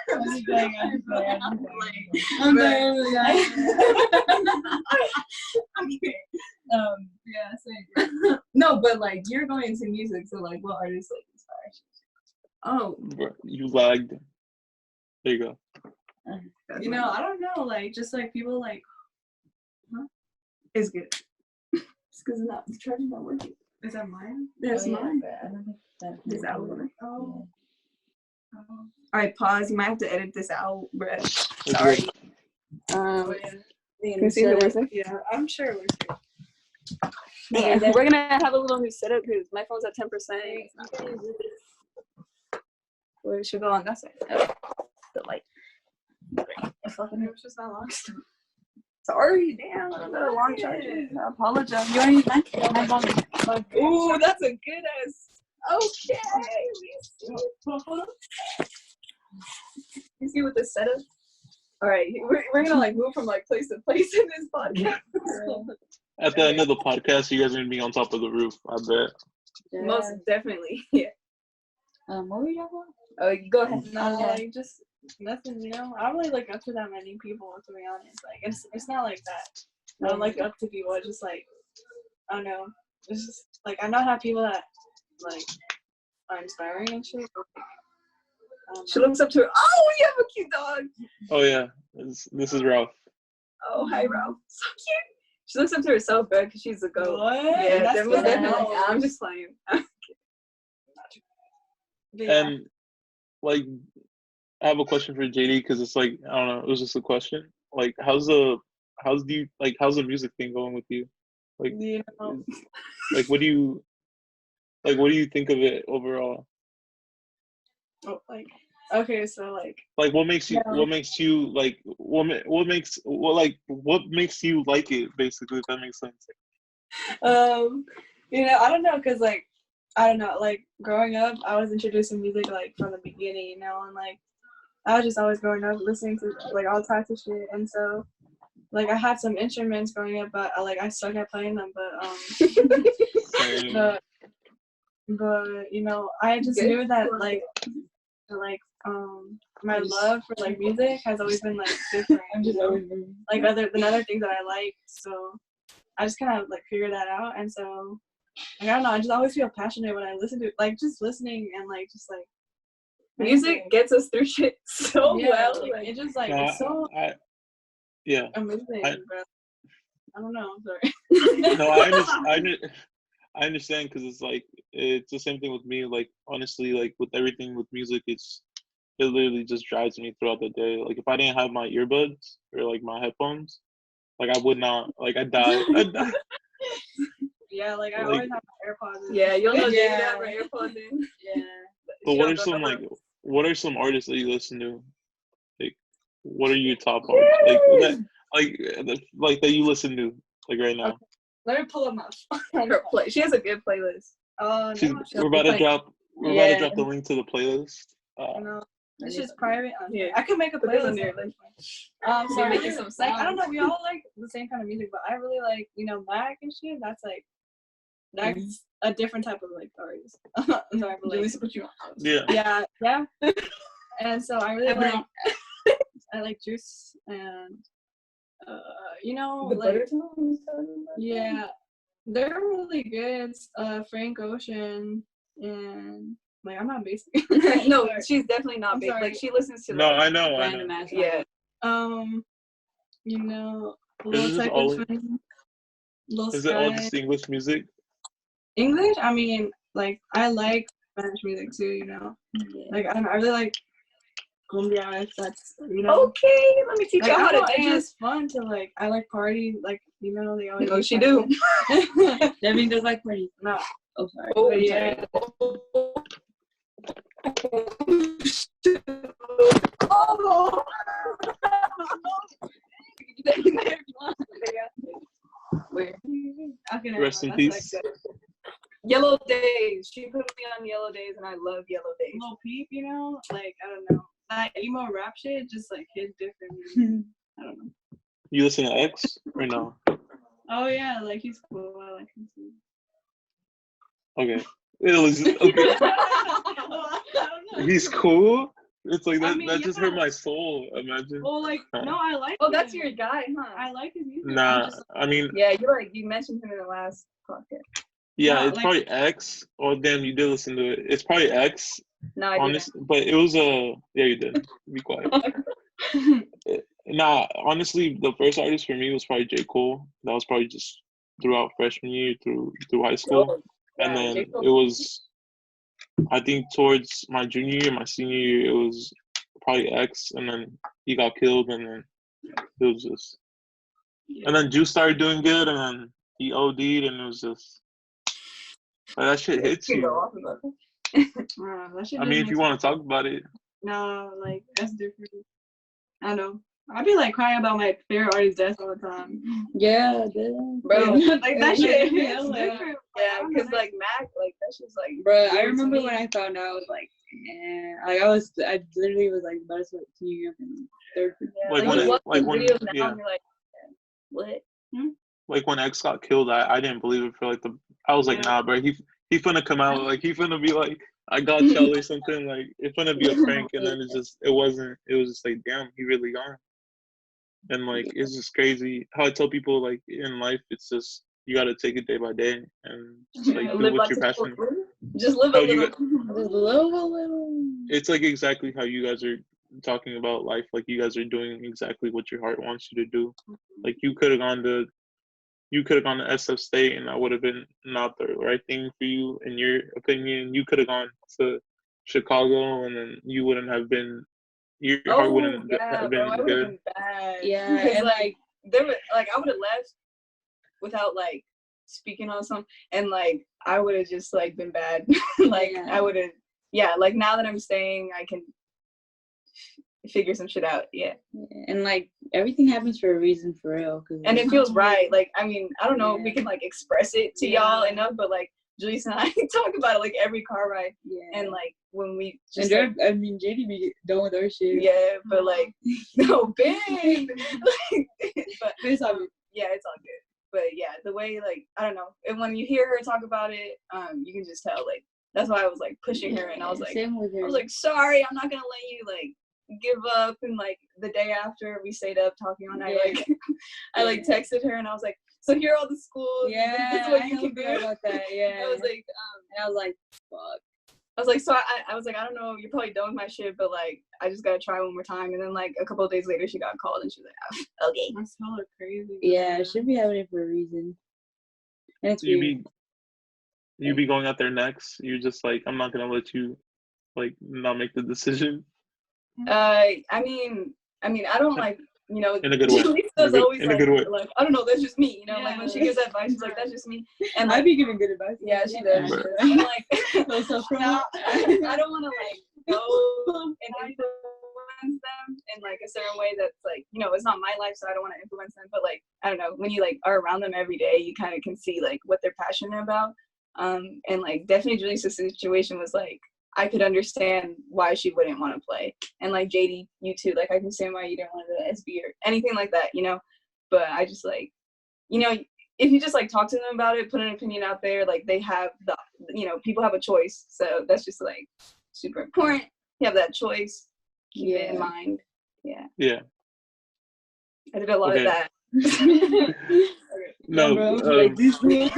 Yeah, same. No, but like you're going into music, so like what artists like inspire you? Oh, you lagged. There you go. You know, I don't know, like just like people like it's good. It's because the charger's not working. Is that mine? That's mine. I don't think that Is that one? Oh. All right, pause. You might have to edit this out, bruh. Sorry. Can you see the words? Yeah, I'm sure it was good. Yeah, we're gonna have a little new setup because my phone's at 10%. We should go on that side. The light. It was just not lost. Sorry, damn. I got a long charger. I apologize. You want to use mine? My phone. Ooh, that's a good ass. Okay. You see what this setup? All right, we're gonna like move from like place to place in this podcast. At the end of the podcast, you guys are gonna be on top of the roof. I bet. Yeah. Most definitely. Yeah. What were you talking Oh, go ahead. No, Okay. like just nothing, you know. I don't really look up to that many people, to be honest. Like it's not like that. I don't look up to people. It's just like I don't know. It's just like I know how people that like are inspiring and shit. But, She looks up to her. Oh, you have a cute dog. Oh yeah, this is Ralph. Oh, hi, Ralph. So cute. She looks up to herself, bad because she's a goat. What? Yeah, That's definitely. good. I'm just playing. But yeah. And like, I have a question for JD because it's like I don't know. It was just a question. Like, how's the music thing going with you? Like, You know, like what do you think of it overall? like okay, so like What makes you Yeah. what makes you like it, basically, if that makes sense. you know, I don't know, cause like I don't know, like growing up, I was introduced to music like from the beginning, you know, and like I was just always growing up listening to like all types of shit, and so like I had some instruments growing up, but I suck at playing them, Same. but you know, I just Good. knew that like my love for like music has always been like different, you know? Like other things that I like, so I just kind of like figured that out, and so like, I don't know, I just always feel passionate when I listen to like just listening and like just like Music gets us through shit so yeah, well. like, it just like No, it's so yeah. amazing, I- bro. I don't know, sorry. No, I understand because it's like it's the same thing with me. Like honestly, like with everything with music, it literally just drives me throughout the day. Like if I didn't have my earbuds or like my headphones, like I would not. Like I'd die. I'd die. Yeah, like I Like- always have my AirPods in. Yeah, you'll know David Yeah. have her AirPods in. Yeah. But She what don't are go some nowhere. like what are some artists that you listen to? Like what are your top artists? Like that you listen to like right now. Let me pull up my Her play. She has a good playlist. Oh She's, no, we're about to like- drop. We're about to drop the link to the playlist. no. It's just private. Yeah. I could make a Put this playlist on there, there. like- So making some like I don't sounds. know. We all like the same kind of music, but I really like Mac and shit. That's a different type of like artist. Sorry, but like, put you on. Yeah. yeah. And so I really like I like Juice and The like Buttertones? yeah, they're really good. Frank Ocean and like I'm not basic. No, Sorry. she's definitely not I'm big. sorry. Like she listens to No, like I know. Random ass. yeah. Lil this Tech all- is funny. Lil Is it all Sky. just English music? English? I mean, like I like Spanish music too. You know, like I really like cumbia. If that's Okay, let me teach Like, you I how don't to know, it's dance. just fun to like. I like party. Like they always. No, make she fun do. of it. Debbie does like party. No, Oh, sorry. Oh, but yeah. Oh. Where? Okay, Rest in that's peace. like Yellow Days. She put me on Yellow Days, and I love Yellow Days. Lil Peep, like I don't know. That emo rap shit just like hits different. I don't know. You listen to X or no? Oh yeah, like he's cool. I like him too. Okay. It was okay. I don't know. He's cool. It's like that. I mean, that just yeah. hurt my soul. Imagine. Well, like no, I like. Oh, that's him. your guy, huh? I like his music. I'm Nah, just, I mean, Yeah, you mentioned him in the last podcast. yeah, No, it's like- probably X. Oh damn, you did listen to it. It's probably X. No, I didn't. Honest, but it was yeah, you did. Be quiet. Nah, honestly, the first artist for me was probably J. Cole. That was probably just throughout freshman year through high school, Oh, yeah, and then J. Cole. it was, I think, towards my junior year, my senior year, it was probably X, and then he got killed, and then it was just, and then Juice started doing good, and then he OD'd, and it was just, like, that shit hits You can go you. off about that. that shit I just mean, if makes you want to talk about it, no, like that's different. I know. I be like crying about my favorite artist's death all the time. Yeah, Bro, Like that shit yeah, hits different. yeah, because like Mac, like that's just like. bro. I weird to remember me. when I found out, I was like, like I literally was like about to start senior up in third. Yeah, Like like, when you it- watch like these when- videos now yeah. and you're like, what? Like when X got killed, I didn't believe it for like I was like, Yeah. nah, bro, he finna come out, like he finna be like, I got y'all or something, like it finna be a prank, and then it was just like, damn, he really gone. And like it's just crazy how I tell people, like in life it's just you gotta take it day by day and just like do Live what life you're to the passionate. full. Just live a How you little. Just live a little. It's like exactly how you guys are talking about life, like you guys are doing exactly what your heart wants you to do. Like you could have gone to SF State and that would have been not the right thing for you in your opinion. You could have gone to Chicago and then you wouldn't have been your heart wouldn't have bro, I been would have good. been bad. Yeah, because and like there was like I would have left without like speaking on something, and like I would have just like been bad. Like Yeah. I would have, like now that I'm staying, I can figure some shit out. Yeah, and like everything happens for a reason, for real. and it feels right. Like I mean, I don't know if we Yeah. can like express it to y'all enough, but like Julius and I talk about it like every car ride, Yeah, and like when we and just like, I mean, JD be done with our shit. yeah, but like no big, like, but It's all good. yeah, it's all good. But yeah, the way like I don't know, and when you hear her talk about it, you can just tell like that's why I was like pushing her, and I was like, same with her. I was like, sorry, I'm not gonna let you like give up. And like the day after we stayed up talking all night, like I like texted her and I was like, so here are all the schools. yeah, this is what I you can forgot do. about that. Yeah, I was like, and I was like, fuck. I was like, so I was like, I don't know, you're probably done with my shit, but like, I just gotta try one more time. And then like a couple of days later, she got called and she was like, oh, okay. That's hella crazy. Yeah, should be having it for a reason. And it's You weird. be going out there next. You're just like, I'm not gonna let you like not make the decision. I mean, I don't like, you know, In a good way. Lisa's always In a like, good way. like, I don't know, that's just me, you know, like when she Yeah. gives advice, she's like, that's just me. And I'd like, be giving good advice. yeah, she does. But- And like, So self-promo. no, I don't want to like go and influence them in like a certain way that's like, you know, it's not my life, so I don't want to influence them. But like, I don't know, when you like are around them every day, you kind of can see like what they're passionate about. And like definitely Julia's situation was like, I could understand why she wouldn't want to play. And like JD, you too, like I can understand why you didn't want to do SB or anything like that, you know. But I just like, you know, if you just like talk to them about it, put an opinion out there, like they have the, you know, people have a choice. So that's just like super important. You have that choice. Keep it in mind. Yeah. Yeah. I did a lot of Okay. that. No. bro, like this real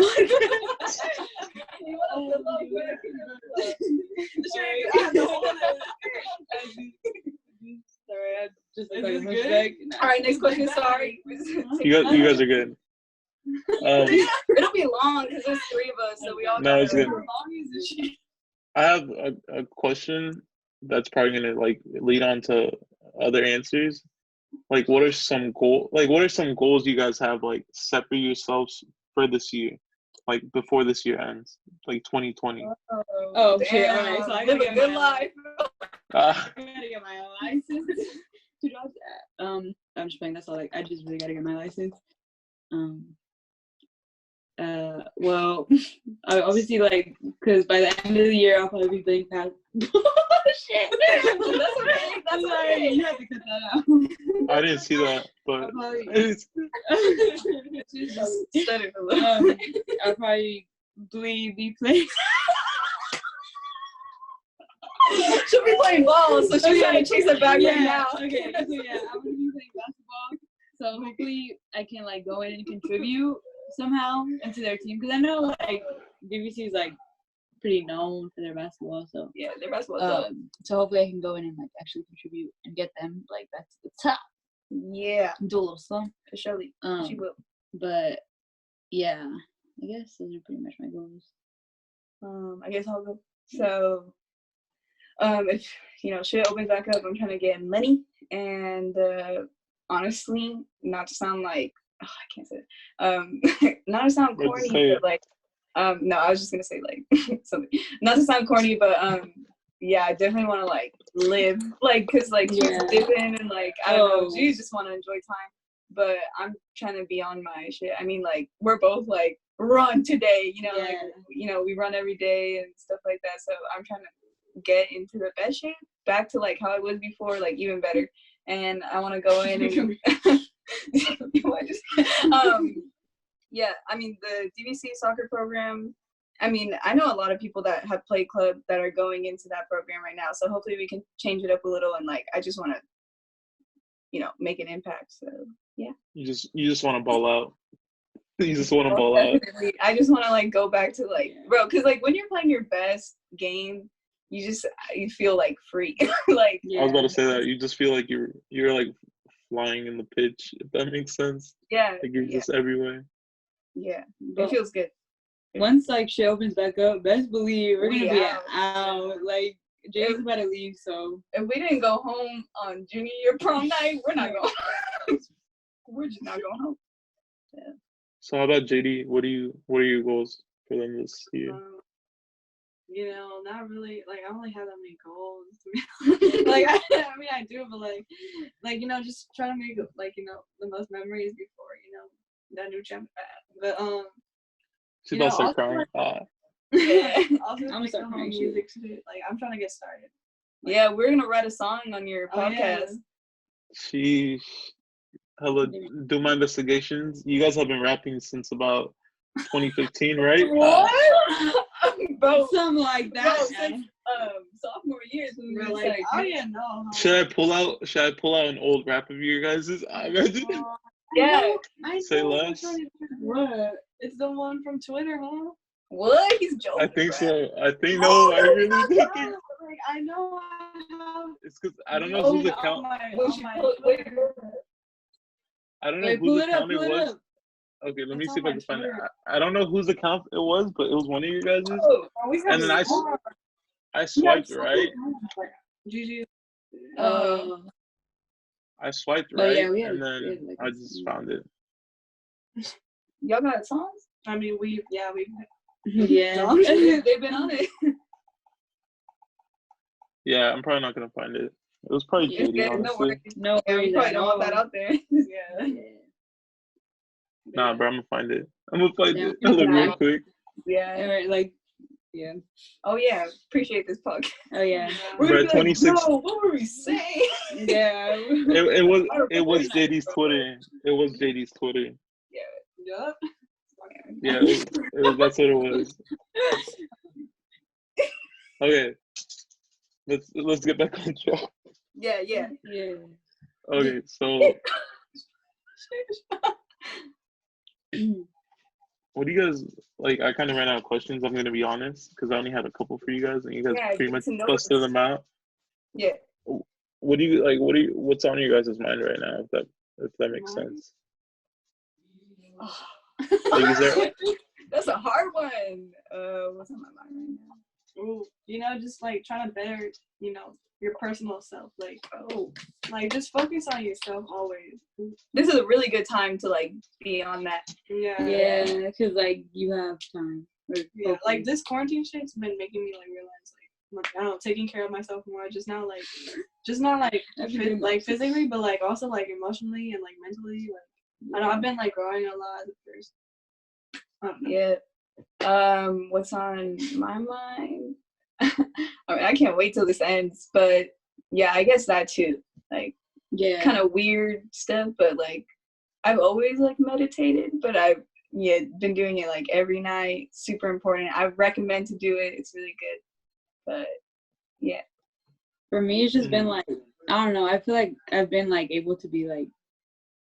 Sorry, I just Is like this a good? hunchback. All right, next question. Sorry. you guys are good. It'll be long because there's three of us, so we all. No, it's gotta- good. I have a question that's probably gonna like lead on to other answers. Like, what are some goals you guys have like set for yourselves for this year, like before this year ends, like 2020? Oh, shit, damn, alright, so I live gotta a get good my- life. Ah, I gotta get my license to drive that. I'm just playing. That's all. Like, I just really gotta get my license. Well, I obviously like because by the end of the year I'll probably be playing past. Shit. That's okay. That's Sorry, okay. you have to cut that out. I didn't see that, but I'll probably, She's just stuttering a little. I'll probably be playing. She'll be playing ball, so she's trying to chase it back right now. Okay, so yeah, I'm gonna be playing basketball. So hopefully I can like go in and contribute somehow into their team because I know like DVC is like pretty known for their basketball. So Yeah, their basketball's up. so hopefully I can go in and like actually contribute and get them like back to the top. Yeah, Do a little something. Shirley. She will. But yeah, I guess those are pretty much my goals. I guess I'll go. So, if you know shit opens back up, I'm trying to get money, and honestly, not to sound like I can't say it. Not to sound What'd you corny, say? but like, no, I was just gonna say like something. Not to sound corny, but yeah, I definitely want to like live, like, cause like she's Yeah. dipping and like I don't know, Oh. she just want to enjoy time. But I'm trying to be on my shit. I mean, like we're both like run today, you know, like we run every day and stuff like that. So I'm trying to get into the best shape, back to like how I was before, like even better. And I want to go in and yeah, I mean the DVC soccer program. I mean, I know a lot of people that have played club that are going into that program right now. So hopefully we can change it up a little and like I just want to, make an impact. So yeah. You just want to ball out. You just want to ball out. Definitely. I just want to like go back to like, bro, because like when you're playing your best game, you feel like free. Like I was about to say that you just feel like you're like flying in the pitch, if that makes sense. yeah, Like you're just everywhere. yeah, But it feels good. once like shit opens back up, best believe we're We gonna be out. out. Like Jay's about to leave, so If we didn't go home on junior year prom night, we're not going. We're just not going home. So how about JD? What are your goals for them this year? Not really. Like I don't really have that many goals. Like I mean I do, but like just trying to make like the most memories before that new jump back. But She's about to start crying. Yeah. also I'm like so the whole crazy. music shit. Like I'm trying to get started. Yeah, we're gonna write a song on your Oh, yeah. podcast. Sheesh. Hello, do my investigations. You guys have been rapping since about 2015, right? Bro, Something like that. bro, since sophomore years we We're were like, like, oh yeah, no. Should I pull out an old rap of your guys's? I imagine. yeah. I Say know less. what? It's the one from Twitter, huh? What? He's joking. I think bro. so. I think no. I really do think Like I know I have. it's because I don't know whose account. I don't know Wait, whose account it was. up. Okay, let me It's see on if I my can find it. Twitter. I don't know whose account it was, but it was one of you guys's. Oh, And then I swiped right. GG. I swiped But yeah, right, we had- and then we had, like, I just found it. y'all got songs? I mean, we Yeah. they've been on it. Yeah, I'm probably not gonna find it. It was probably Yeah, JD, no honestly. worries. No Yeah, we worries probably at don't want that all. out there. Yeah. Nah, bro, I'm gonna find it. I'm gonna find Yeah, it. Look real yeah. quick. Yeah. Alright, like, yeah. Oh yeah. Appreciate this podcast. Oh yeah. We're Bro, gonna be like, 26 bro, what were we saying? Yeah. It was JD's Twitter. It was JD's Twitter. Yup. Yeah, that's what it was. Okay, let's get back on track. Yeah, yeah. Yeah. Okay, so what do you guys like? I kind of ran out of questions. I'm gonna be honest, because I only had a couple for you guys, and you guys Yeah, pretty get much to know busted us. them out. Yeah. What do you like? What's on your guys' mind right now? If that makes sense. Like, is there? That's a hard one. What's on my mind right now? Ooh, just like trying to better, your personal self. Like, like just focus on yourself always. This is a really good time to like be on that. Yeah, because like you have time. Yeah, like this quarantine shit's been making me like realize like I don't know, taking care of myself more. Just not like physically, but like also like emotionally and like mentally. Like I know I've been like growing a lot at first. I don't know. Yeah. What's on my mind? I mean, I can't wait till this ends, but yeah, I guess that too. Like, Yeah. kind of weird stuff, but like, I've always like meditated, but I've been doing it like every night. Super important. I recommend to do it. It's really good. But yeah. For me, it's just been like I don't know. I feel like I've been like able to be like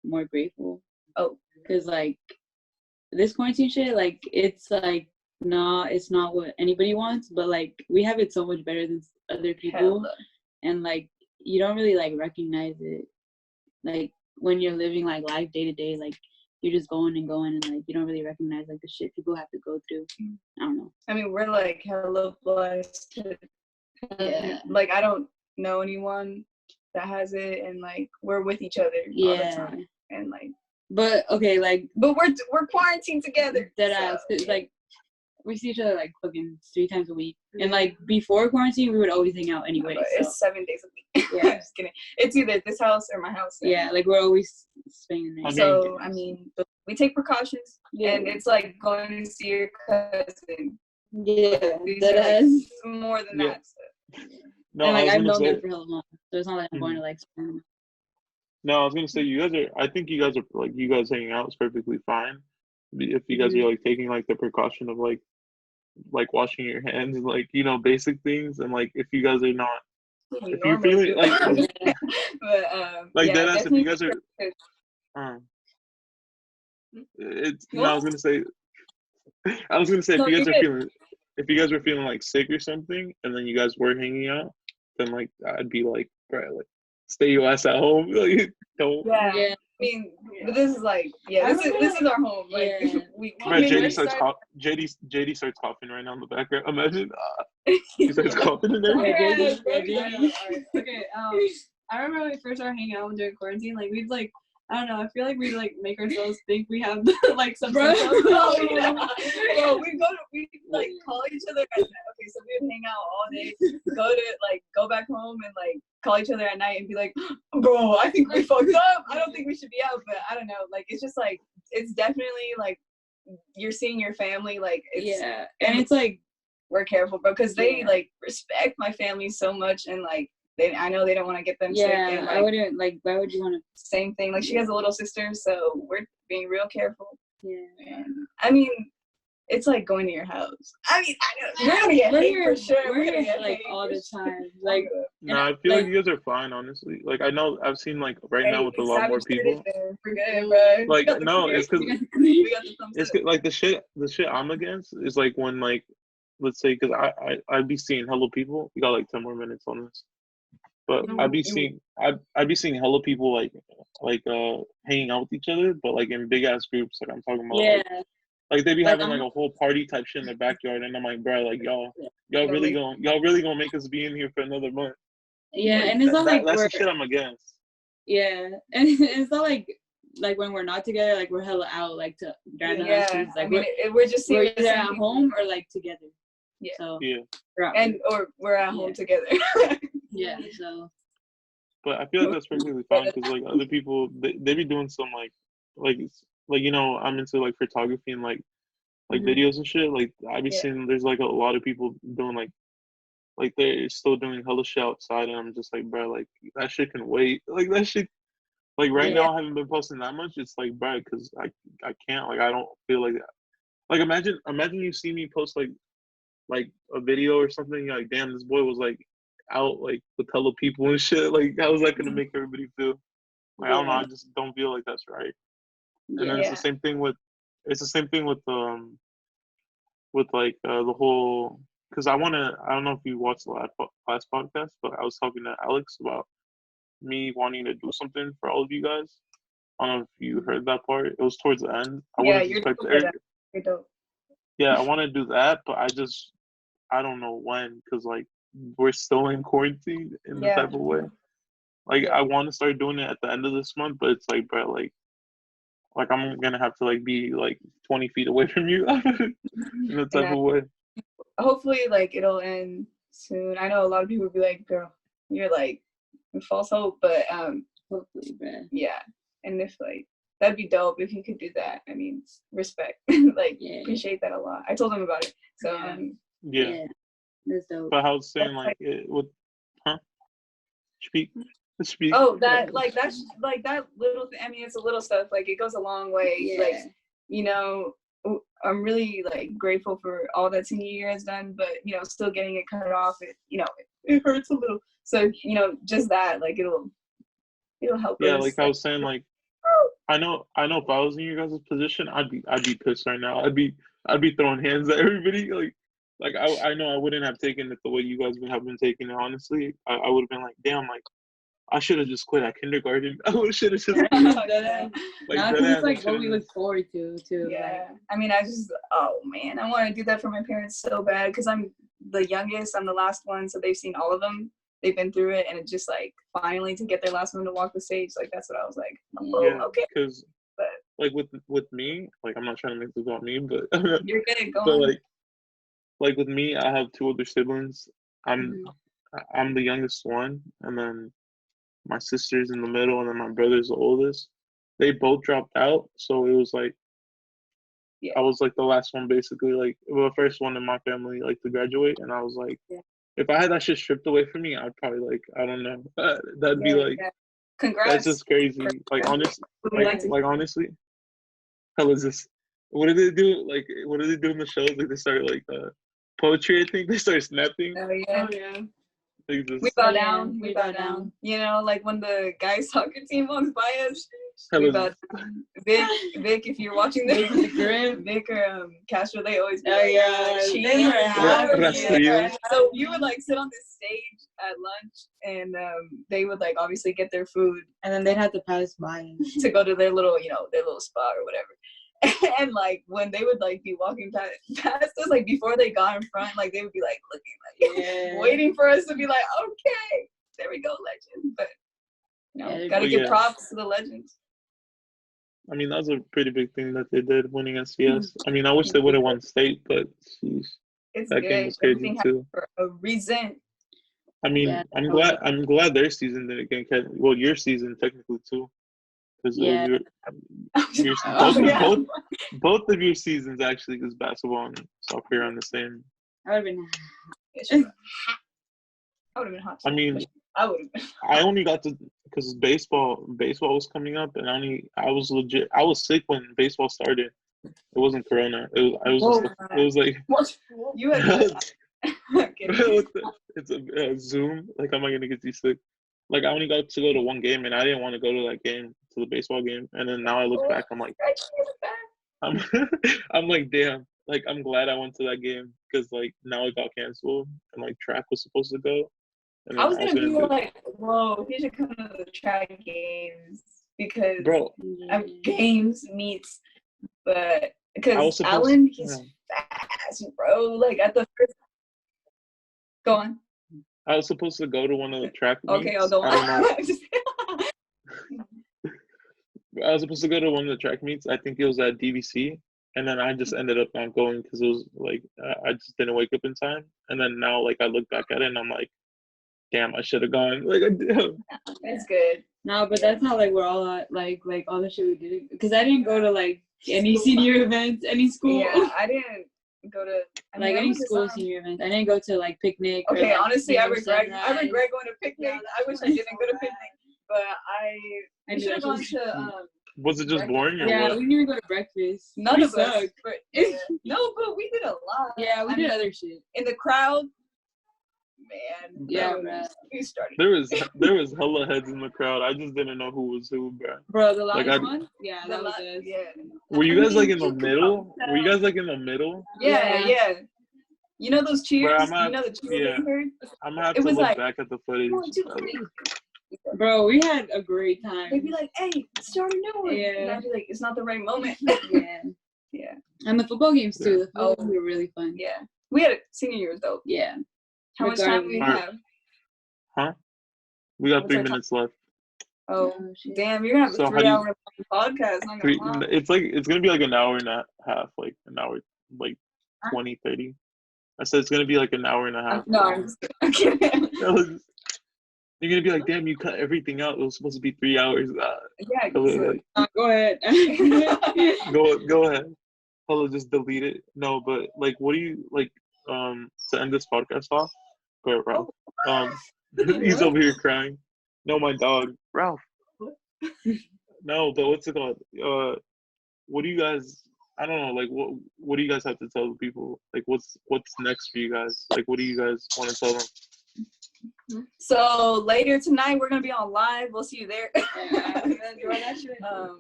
more grateful. Oh, because like this quarantine shit, like it's like it's not what anybody wants, but like we have it so much better than other people. Hella. And like you don't really like recognize it, like when you're living like life day to day, like you're just going and going, and like you don't really recognize like the shit people have to go through. I don't know. I mean, we're like hella blessed. Yeah. Like I don't know anyone that has it, and like we're with each other all the time, and like. But okay, like. But we're quarantined together. Deadass, so, like. we see each other like fucking 3 times a week. And like before quarantine, we would always hang out anyway. But So. it's 7 days a week. Yeah. Just kidding. It's either this house or my house. Yeah, like we're always staying there. So I mean, we take precautions, Yeah. and it's like going to see your cousin. Yeah, These that are, like, is. more than Yeah. that. So. No, And I like was I've gonna known say. them for hella long, so it's not like I'm going to like. No, I was gonna say you guys are. I think you guys are like you guys hanging out is perfectly fine. If you guys are like taking like the precaution of like washing your hands and like basic things, and like if you guys are not, if you're Normally feeling do like that. But like yeah, deadass, if you guys are, definitely- it's no, I was gonna say if No, you guys you're are good. feeling, if you guys were feeling like sick or something, and then you guys were hanging out, then like I'd be like, bro, like stay your ass at home, like don't. Yeah. Yeah. I mean, but this is like, this is our home. Like, Yeah. we Right, we JD starts started- JD starts coughing right now in the background. Imagine he starts coughing in there. Yeah, JD, bro, yeah, yeah. JD. Okay, I remember when we first started hanging out during quarantine, like we'd like, I don't know, I feel like we'd like make ourselves think we have like some Bro. symptoms. Oh, yeah. Bro, we like call each other at night. Okay, so we would hang out all day, go back home and like call each other at night and be like, bro, I think we fucked up. I don't think we should be out, but I don't know. Like it's just like it's definitely like you're seeing your family, like it's Yeah, and it's like we're careful because they Yeah. like respect my family so much and like I know they don't want to get them sick. yeah, And, I like, wouldn't like. Why would you want to? same thing. Like she has a little sister, so we're being real careful. Yeah. And I mean, it's like going to your house. I mean, I know we're gonna get hate for sure. We're gonna here get like hate all for the sure. time. Like No, I feel like like- you guys are fine, honestly. Like I know I've seen like right now Hey, with a lot more Savage did it, people. man. We're good, bro. Like We got the no, clear. it's because We got the thumbs it's up. like the shit I'm against is like when like let's say because I'd be seeing hella people. We got like 10 more minutes on this, but I'd be seeing hella people like hanging out with each other, but like in big ass groups. Like I'm talking about yeah, like they be Like, having like a whole party type shit in their backyard, and I'm like, bro, like y'all really gonna make us be in here for another month. yeah, Like, and it's not like that's we're the shit I'm against. yeah, and it's not like when we're not together, like we're hella out like to random Yeah, streets. Like I mean, we're just we're seeing the either same at people. home or like together. Yeah. So Yeah, we're out. or we're at home Yeah. together. yeah, so but I feel like that's perfectly fine because like other people they be doing some like I'm into like photography and like Mhm. videos and shit. Like I be Yeah. seeing there's like a lot of people doing like they're still doing hella shit outside, and I'm just like, bro, like that shit can wait. Like that shit. Like right Yeah. now, I haven't been posting that much. It's like, bro, because I can't. Like I don't feel like that. Like imagine you see me post like a video or something. You're like, damn, this boy was like out like with hella people and shit. Like how is that gonna make everybody feel? Like I don't know. I just don't feel like that's right. And then it's Yeah. the same thing with like the whole because I don't know if you watched the last podcast, but I was talking to Alex about me wanting to do something for all of you guys. I don't know if you heard that part. It was towards the end. I Yeah, wanted to you're expect dope for that. You're dope. yeah, I want to do that, but I don't know when because like we're still in quarantine in the Yeah. type of way. Like Yeah. I want to start doing it at the end of this month, but it's like, bro, like I'm gonna have to like be like 20 feet away from you in the type of way. Hopefully, like it'll end soon. I know a lot of people will be like, "Girl, you're like false hope," but hopefully, bro. yeah. And if like that'd be dope if you could do that. I mean, respect. Like Yeah. appreciate that a lot. I told him about it. So Yeah. Yeah. That's dope. But I was saying like it would speak. oh that little thing. I mean, it's a little stuff. Like it goes a long way. Yeah. Like I'm really like grateful for all that senior year has done, but still getting it cut off. It hurts a little. So just that like it'll help. Yeah, us. like I was saying, like I know if I was in your guys' position, I'd be pissed right now. I'd be throwing hands at everybody. Like I know I wouldn't have taken it the way you guys have been taking it. Honestly, I would have been like, damn, like I should have just quit at kindergarten. I should have just Now, dead because ass, it's like I what we should've look forward to too. Yeah, I mean, I want to do that for my parents so bad because I'm the youngest, I'm the last one, so they've seen all of them. They've been through it, and it just like finally to get their last one to walk the stage, like that's what I was like. Oh, yeah, okay. because But like with me, like I'm not trying to make this about me, but you're good. Go but on. like like with me, I have two older siblings. I'm Mhm. I'm the youngest one, and then my sister's in the middle, and then my brother's the oldest. They both dropped out, so it was like Yeah. I was like the last one, basically, like the first one in my family, like to graduate, and I was like, Yeah. if I had that shit stripped away from me, I'd probably like I don't know, that'd be like Yeah. that's Congrats. just crazy. Like honestly, Would we like to like honestly, hell is this? What do they do? Like what do they do in the shows? Like they start like poetry. I think they start snapping. Oh yeah. yeah. They We just bow Yeah, down. We bow down. You know, like when the guys soccer team walks by us, hell we is bow down. Vic, if you're watching this, Vic with the grip. Vic or Castro, they always be Oh, like, yeah, cheese. they were happy. Rastrillos. So you would like sit on this stage at lunch, and they would like obviously get their food And then they'd have to pass by. to go to their little, their little spot or whatever. And like when they would like be walking past us, like before they got in front, like they would be like looking like Yeah. waiting for us to be like, okay, there we go, legend. But Yeah, gotta Oh, give yeah. props to the legends. I mean, that was a pretty big thing that they did winning SCS. I mean, I wish they would have won state, but jeez, It's that good. game was crazy Everything too. happened for a reason. I mean, Yeah, I'm glad their season didn't get well, your season technically too, because Yeah. both of your seasons actually, because basketball and soccer are on the same. I would have been. I would have been hot. I mean, I would have been. I only got to because baseball was coming up, and I was legit. I was sick when baseball started. It wasn't Corona. It was like What? You had. it's a Zoom. Like, how am I gonna get you sick? Like, I only got to go to one game, and I didn't want to go to that game, to the baseball game. And then now I look back, I'm like, I'm like, damn. Like, I'm glad I went to that game because like now it got canceled, and like track was supposed to go. And I was gonna be do, like, whoa, he should come to the track games because bro. games meets, but I because was supposed- Alan, he's yeah. fast, bro. Like at the first. Go on. I was supposed to go to one of the track meets. Okay, I'll go on. I don't know. I was supposed to go to one of the track meets. I think it was at DVC, and then I just ended up not going because it was like I just didn't wake up in time. And then now, like, I look back at it and I'm like, damn, I should have gone. Like, I did. It's good. No, but that's not like we're all at, like all the shit we did. Because I didn't go to like any senior events, any school. Yeah, I didn't go to Like any school senior events. I didn't go to like picnic. Okay, or, like, honestly, I dinner regret sunrise. going to picnic. Yeah, I wish I didn't go to picnic, but I knew should have that gone was- to Was it just boring or Yeah, what? we didn't even go to breakfast. none We of us. sucked. But, yeah. No, but we did a lot. Yeah, we I did mean, other shit. in the crowd. Man, Yeah, bro, bro. we started. There was hella heads in the crowd. I just didn't know who was who, bro. Bro, the last Like, one? Yeah, that was us. Yeah. Were you guys like in the middle? Were you guys like in the middle? Yeah. You know those cheers? Bro, I'm not- you know the cheers yeah. they heard? I'm gonna have It to was look like, back at the footage. 1, 2, 3. Bro, we had a great time. They'd be like, hey, start a new one. Yeah. And I'd be like, it's not the right moment. Yeah. Yeah. And the football games too. The football Oh. games were really fun. Yeah. We had a senior year though. Yeah. How much time do we Regardless. have? Huh? We got What's 3 our minutes left. Oh, shit. damn, you're gonna have So a how do you- 3-hour podcast. Not gonna lie. It's gonna be like an hour and a half, like an hour, like 20, 30. I said it's gonna be like an hour and a half. No, I'm just kidding. I'm kidding. You're gonna be like, damn, you cut everything out. It was supposed to be 3 hours. Yeah, Go ahead. Go ahead. Go ahead. Hold on, just delete it. No, but like, what do you like? To end this podcast off, or Ralph? He's over here crying. No, my dog, Ralph. No, but what's it called? What do you guys? I don't know. Like, what do you guys have to tell the people? Like, what's next for you guys? Like, what do you guys want to tell them? So later tonight we're gonna be on live. We'll see you there.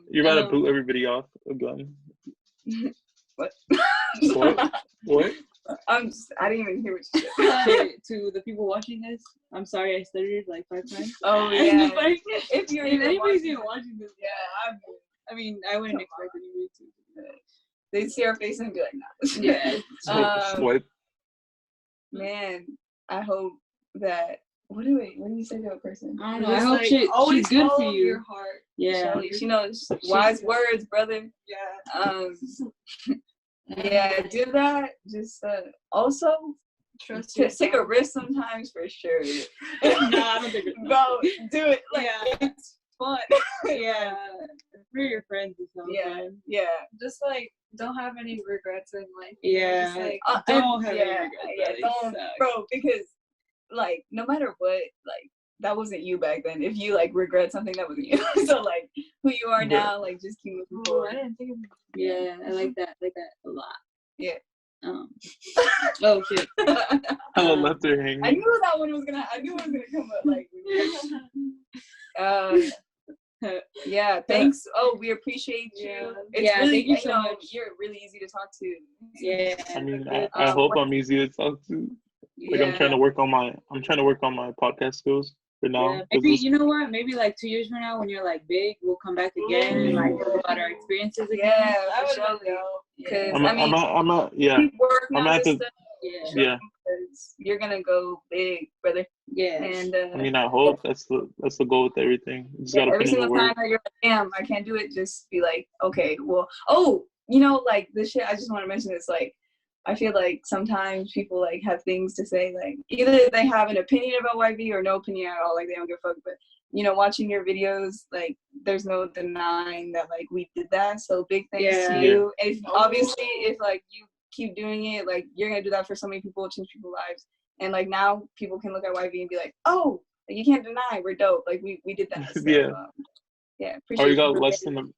You're about to boot everybody off again. What? What? I didn't even hear what you said. To the people watching this, I'm sorry I stuttered like 5 times. Oh yeah. Like, If you're if even anybody's watching, even watching this, yeah, I mean, I wouldn't expect anybody to. they see our face and be like, nah. Yeah. Swipe. Man, I hope that. What do you say to a person? I don't know. I hope she's good for you. Your heart. Yeah. She knows wise words, brother. Yeah. Yeah, do that. Just also Trust just take a risk sometimes for sure. No, I don't think it's Go do it. Like Yeah. it's fun. Yeah. For your friends or something. Yeah. Yeah. Just like don't have any regrets in life. Yeah. Just like Don't have any yeah, regrets. yeah, That don't, sucks. bro. Because like no matter what, like that wasn't you back then. If you like regret something, that wasn't you. So like who you are now, like just keep moving oh, I forward. didn't think of that. Yeah, I like that a lot. Yeah. Oh shit. I left her hanging. I knew that one was gonna. I knew it was gonna come up. Like, yeah. Thanks. Oh, we appreciate you. Yeah. It's Yeah, really, thank you so much. You're really easy to talk to. Yeah. I mean, I hope I'm easy to talk to. Like Yeah. I'm trying to work on my podcast skills for now. Yeah, 'cause maybe this- you know what? Maybe like 2 years from now, when you're like big, we'll come back again and like talk about our experiences again. Yeah, That for would sure. be dope. Because I'm yeah. keep working I'm on at this the- stuff. Yeah. Because you're gonna go big, brother. Yeah. And I mean, I hope that's the goal with everything. You just gotta every put in the single time work. that you're like, damn, I can't do it, just be like, okay, well, like this shit, I just want to mention this, like, I feel like sometimes people like have things to say, like either they have an opinion about YV or no opinion at all, like they don't give a fuck, but watching your videos, like there's no denying that like we did that, so big thanks Yeah. to you. If obviously if like you keep doing it, like you're gonna do that for so many people, change people's lives, and like now people can look at YV and be like, oh, like, you can't deny we're dope, like we did that. So, Yeah. yeah, Oh, appreciate we got you. less than a minute.